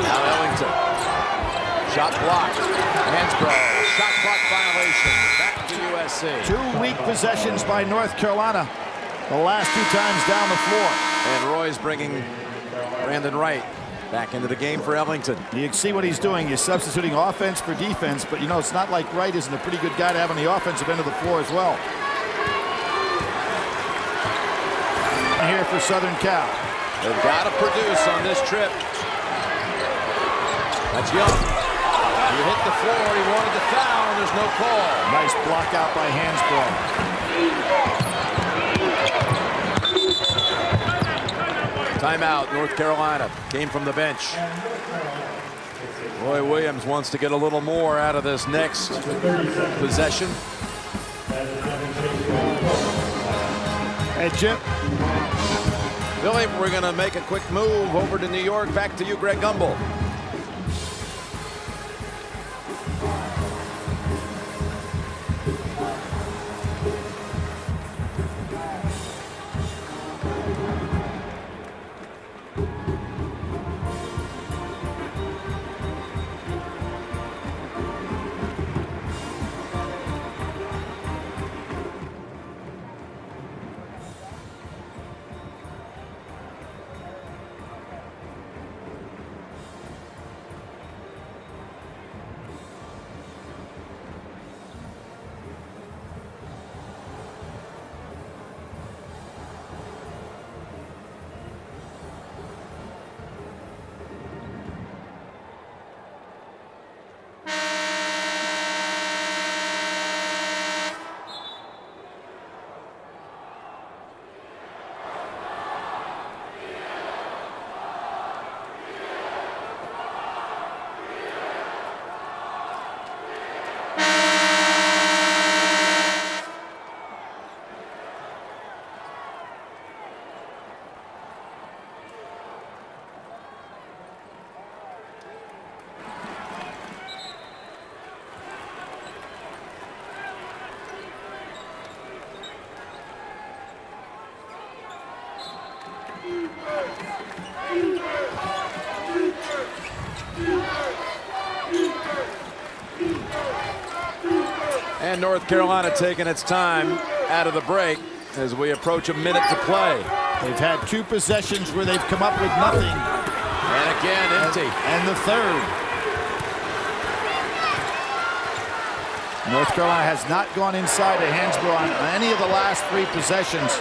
Now Ellington. Shot blocked. Hansbrough. Shot clock violation. Back to USC. 2 weak possessions by North Carolina. The last 2 times down the floor. And Roy's bringing Brandon Wright back into the game for Ellington. You can see what he's doing. He's substituting offense for defense, but you know, it's not like Wright isn't a pretty good guy to have on the offensive end of the floor as well. Here for Southern Cal. They've got to produce on this trip. That's Young. He hit the floor. He wanted the foul. There's no call. Nice block out by Hansbrough. Timeout, North Carolina. Came from the bench. Roy Williams wants to get a little more out of this next possession. Hey, Jim. Billy, we're going to make a quick move over to New York. Back to you, Greg Gumbel. And North Carolina taking its time out of the break as we approach a minute to play. They've had 2 possessions where they've come up with nothing. And again, empty. And the third. North Carolina has not gone inside to Hansbrough on any of the last 3 possessions.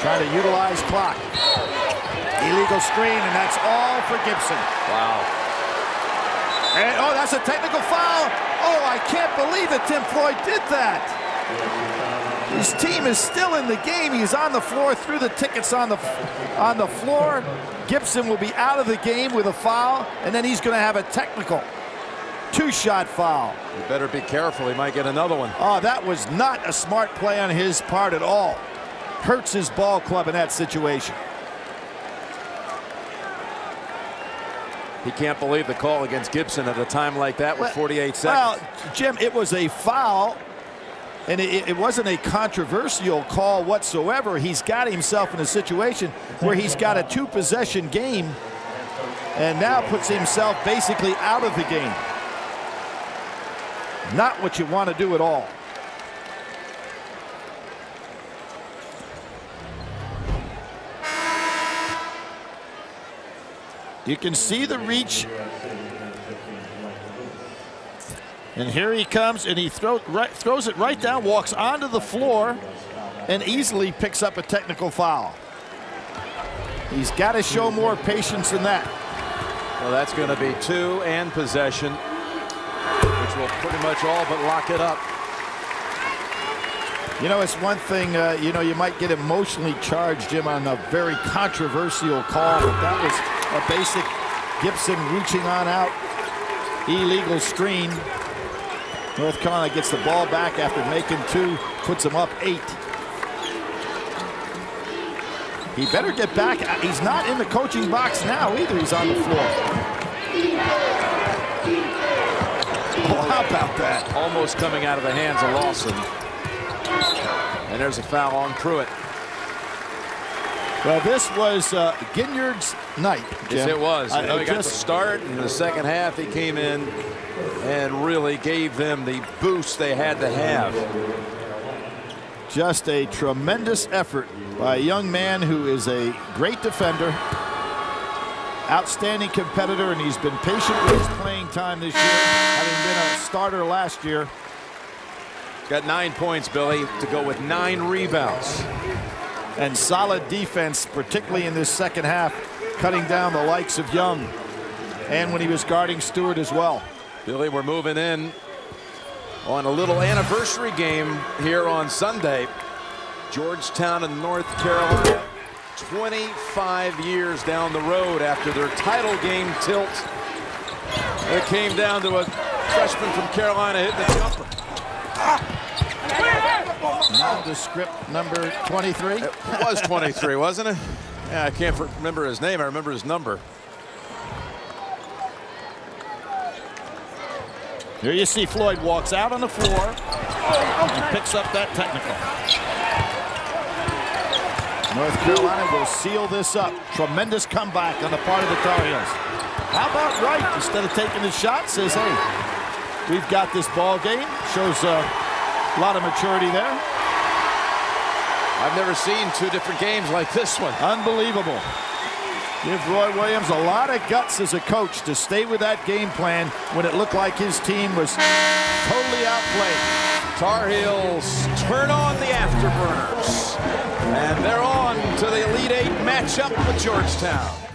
Trying to utilize clock. Illegal screen, and that's all for Gibson. Wow. And, oh, that's a technical foul. Oh, I can't believe that Tim Floyd did that. His team is still in the game. He's on the floor, threw the tickets on the floor. Gibson will be out of the game with a foul, and then he's going to have a technical 2-shot foul. You better be careful. He might get another one. Oh, that was not a smart play on his part at all. Hurts his ball club in that situation. He can't believe the call against Gibson at a time like that with 48 seconds. Well, Jim, it was a foul, and it wasn't a controversial call whatsoever. He's got himself in a situation where he's got a 2-possession game and now puts himself basically out of the game. Not what you want to do at all. You can see the reach. And here he comes, and he throws it right down, walks onto the floor, and easily picks up a technical foul. He's got to show more patience than that. Well, that's going to be 2 and possession, which will pretty much all but lock it up. You know, it's one thing, you know, you might get emotionally charged, Jim, on a very controversial call, but that was a basic Gibson reaching on out, illegal screen. North Carolina gets the ball back after making 2, puts them up 8. He better get back. He's not in the coaching box now either. He's on the floor. Oh, how about that? Almost coming out of the hands of Lawson. And there's a foul on Pruitt. Well, this was Ginyard's night, Jim. Yes, it was. You know, he got the start in the second half. He came in and really gave them the boost they had to have. Just a tremendous effort by a young man who is a great defender, outstanding competitor, and he's been patient with his playing time this year, having been a starter last year. Got 9 points, Billy, to go with 9 rebounds. And solid defense, particularly in this second half, cutting down the likes of Young, and when he was guarding Stewart as well. Billy, we're moving in on a little anniversary game here on Sunday. Georgetown and North Carolina, 25 years down the road after their title game tilt. It came down to a freshman from Carolina hitting the jumper. Nondescript number 23. It was 23, wasn't it? Yeah, I can't remember his name. I remember his number. Here you see Floyd walks out on the floor and picks up that technical. North Carolina will seal this up. Tremendous comeback on the part of the Tar Heels. How about Wright, instead of taking the shot, says, hey, we've got this ball game. Shows a lot of maturity there. I've never seen 2 different games like this one. Unbelievable. Give Roy Williams a lot of guts as a coach to stay with that game plan when it looked like his team was totally outplayed. Tar Heels turn on the afterburners. And they're on to the Elite 8 matchup with Georgetown.